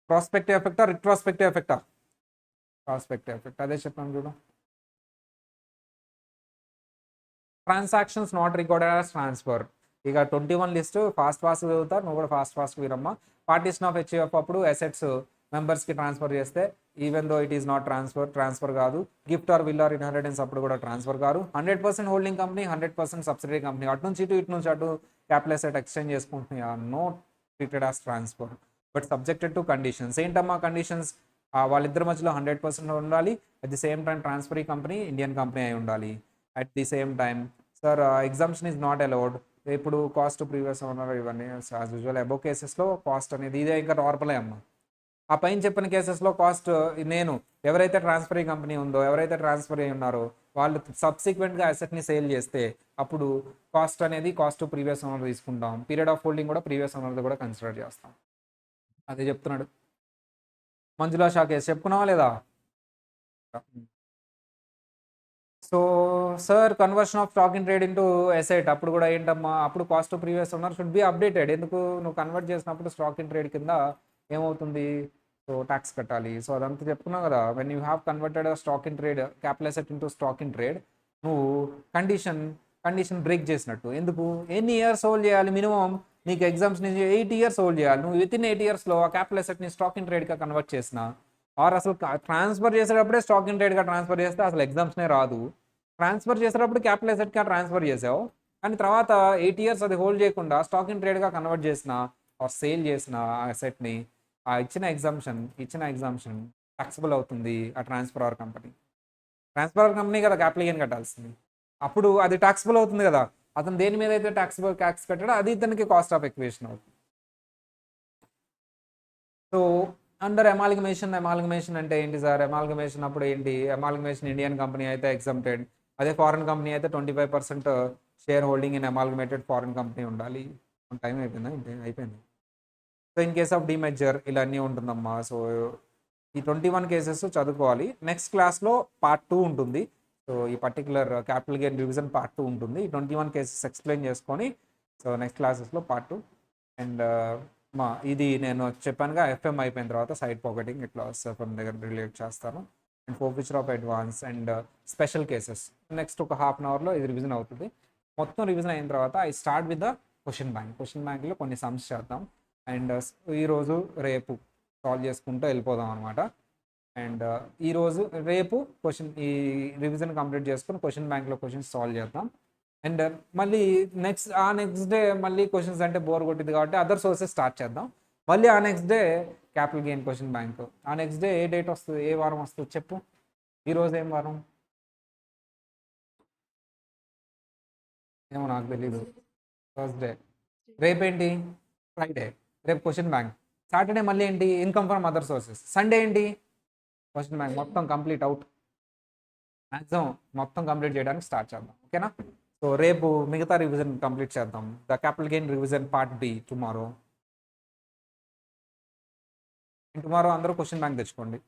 prospective ఎఫెక్టా రిట్రాస్పెక్టివ్ ఎఫెక్టా ప్రాస్పెక్టివ్ ఎఫెక్ట్ అదే చెప్పాను చూడు. Transactions not recorded as transfer ఇక 21 లిస్ట్ ఫాస్ట్ చదువుతారు నువ్వు కూడా ఫాస్ట్ వీరమ్మ. పార్టీషన్ ఆఫ్ హెచ్ఎఫ్ అప్పుడు అసెట్స్ మెంబర్స్కి ట్రాన్స్ఫర్ చేస్తే even though it is not transfer కాదు. Gift or will or inheritance అప్పుడు కూడా ట్రాన్స్ఫర్ కాదు. 100% హోల్డింగ్ కంపెనీ 100% సబ్సిడరీ కంపెనీ అటు నుంచి ఇటు నుంచి అటు క్యాపిటల్ అసెట్ ఎక్స్చేంజ్ చేసుకుంటున్నాయి no treated as transfer but subjected to conditions. ఏంటమ్మా కండిషన్స్ వాళ్ళిద్దరి మధ్యలో 100% ఉండాలి. At the same time transferee company Indian company అయి ఉండాలి. At the same time sir exemption is not allowed. ఇప్పుడు కాస్ట్ ప్రీవియస్ ఓనర్ ఇవన్నీ as usual అబో కేసెస్లో కాస్ట్ అనేది ఇదే ఇంకా నార్మలే అమ్మ. ఆ పైన చెప్పిన కేసెస్లో కాస్ట్ నేను ఎవరైతే ట్రాన్స్ఫరీ కంపెనీ ఉందో ఎవరైతే ట్రాన్స్ఫర్ అయి ఉన్నారో వాళ్ళు సబ్సిక్వెంట్గా అసెట్ని సేల్ చేస్తే అప్పుడు కాస్ట్ అనేది కాస్ట్ ప్రీవియస్ ఓనర్ తీసుకుంటాం. పీరియడ్ ఆఫ్ హోల్డింగ్ కూడా ప్రీవియస్ ఓనర్ది కూడా కన్సిడర్ చేస్తాం. అదే చెప్తున్నాడు. మంజులా షా కేసు చెప్పుకున్నావా లేదా? So sir conversion of stock in trade into asset అప్పుడు కూడా ఏంటమ్మా అప్పుడు cost to previous owner should be updated. ఎందుకు నువ్వు కన్వర్ట్ చేసినప్పుడు స్టాక్ ఇన్ ట్రేడ్ కింద ఏమవుతుంది సో ట్యాక్స్ కట్టాలి. సో అదంతా చెప్తున్నావు కదా when you have converted stock in trade capital asset into stock in trade నువ్వు కండిషన్ బ్రేక్ చేసినట్టు. ఎందుకు ఎన్ని ఇయర్స్ హోల్డ్ చేయాలి మినిమం నీకు ఎగ్జామ్స్ నుంచి 8 years హోల్డ్ చేయాలి. నువ్వు విత్ ఇన్ 8 yearsలో ఆ క్యాపిటల్ అసెట్ని స్టాక్ ఇన్ ట్రేడ్గా కన్వర్ట్ చేసిన ఆర్ అసలు ట్రాన్స్ఫర్ చేసేటప్పుడే స్టాక్ ఇన్ ట్రేడ్గా ట్రాన్స్ఫర్ చేస్తే అసలు ఎగ్జామ్స్నే రాదు. ట్రాన్స్ఫర్ చేసేటప్పుడు క్యాపిటల్ అసెట్గా ట్రాన్స్ఫర్ చేసావు కానీ తర్వాత 8 years అది హోల్డ్ చేయకుండా స్టాక్ ఇన్ ట్రేడ్గా కన్వర్ట్ చేసిన ఆర్ సేల్ చేసిన ఆ అసెట్ని ఆ ఇచ్చిన ఎగ్జామ్షన్ టాక్సిబుల్ అవుతుంది ఆ ట్రాన్స్ఫర్ కంపెనీ కదా క్యాపిటల్ గెయిన్ కట్టాల్సింది. అప్పుడు అది టాక్సిబుల్ అవుతుంది కదా అతను దేని మీద అయితే ట్యాక్స్ కట్టాడో అది ఇతనికి కాస్ట్ ఆఫ్ ఎక్విజిషన్ అవుతుంది. సో అండర్ ఎమాల్గమేషన్ అంటే ఏంటి సార్? ఎమాల్గమేషన్ అప్పుడు ఏంటి? ఎమాల్గమేషన్ ఇండియన్ కంపెనీ అయితే ఎగ్జంప్టెడ్, అదే ఫారెన్ కంపెనీ అయితే 25% share holding in amalgamated foreign company ఉండాలి. టైం అయిపోయిందా? అయిపోయింది. So in case of demerger ఇలా అన్నీ ఉంటుందమ్మా. సో ఈ 21 కేసెస్ చదువుకోవాలి. నెక్స్ట్ క్లాస్లో పార్ట్ 2 ఉంటుంది. సో ఈ particular capital gain revision part 2 ఉంటుంది. ఈ 21 కేసెస్ ఎక్స్ప్లెయిన్ చేసుకొని సో నెక్స్ట్ క్లాసెస్లో పార్ట్ 2 అండ్ ఇది నేను చెప్పానుగా ఎఫ్ఎం అయిపోయిన తర్వాత సైడ్ పాకెటింగ్ ఇట్లా ఎఫ్ఎం దగ్గర రిలేట్ చేస్తాను and forfeiture of advance and special cases next ఒక ½ an hourలో ఇది రివిజన్ అవుతుంది. మొత్తం రివిజన్ అయిన తర్వాత I start with the question బ్యాంక్లో కొన్ని సమ్స్ చేద్దాం అండ్ ఈరోజు రేపు సాల్వ్ చేసుకుంటూ వెళ్ళిపోదాం అనమాట. అండ్ ఈరోజు రేపు ఈ రివిజన్ కంప్లీట్ చేసుకుని క్వశ్చన్ బ్యాంక్లో క్వశ్చన్స్ సాల్వ్ చేద్దాం. అండ్ మళ్ళీ నెక్స్ట్ డే మళ్ళీ క్వశ్చన్స్ అంటే బోర్ కొట్టింది కాబట్టి అదర్ సోర్సెస్ స్టార్ట్ చేద్దాం. మళ్ళీ ఆ next day capital gain question bank. ఆ నెక్స్ట్ డే ఏ డేట్ వస్తుంది, ఏ వారం వస్తుంది చెప్పు? ఈరోజు ఏం వారం ఏమో నాకు తెలీదు. థర్స్డే. రేపేంటి? ఫ్రైడే. రేపు క్వశ్చన్ బ్యాంక్. సాటర్డే మళ్ళీ ఏంటి? Income from other sources. Sunday ఏంటి? Question bank. మొత్తం కంప్లీట్ అవుట్. మ్యాక్సిమం మొత్తం కంప్లీట్ చేయడానికి స్టార్ట్ చేద్దాం. ఓకేనా? సో రేపు మిగతా రివిజన్ కంప్లీట్ చేద్దాం. The capital gain revision part B tomorrow. Tomorrow అందరూ క్వశ్చన్ బ్యాంక్ తెచ్చుకోండి.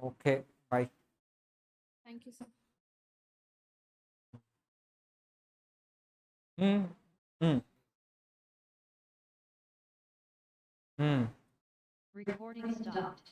Okay bye. Thank you, sir. Recording stopped.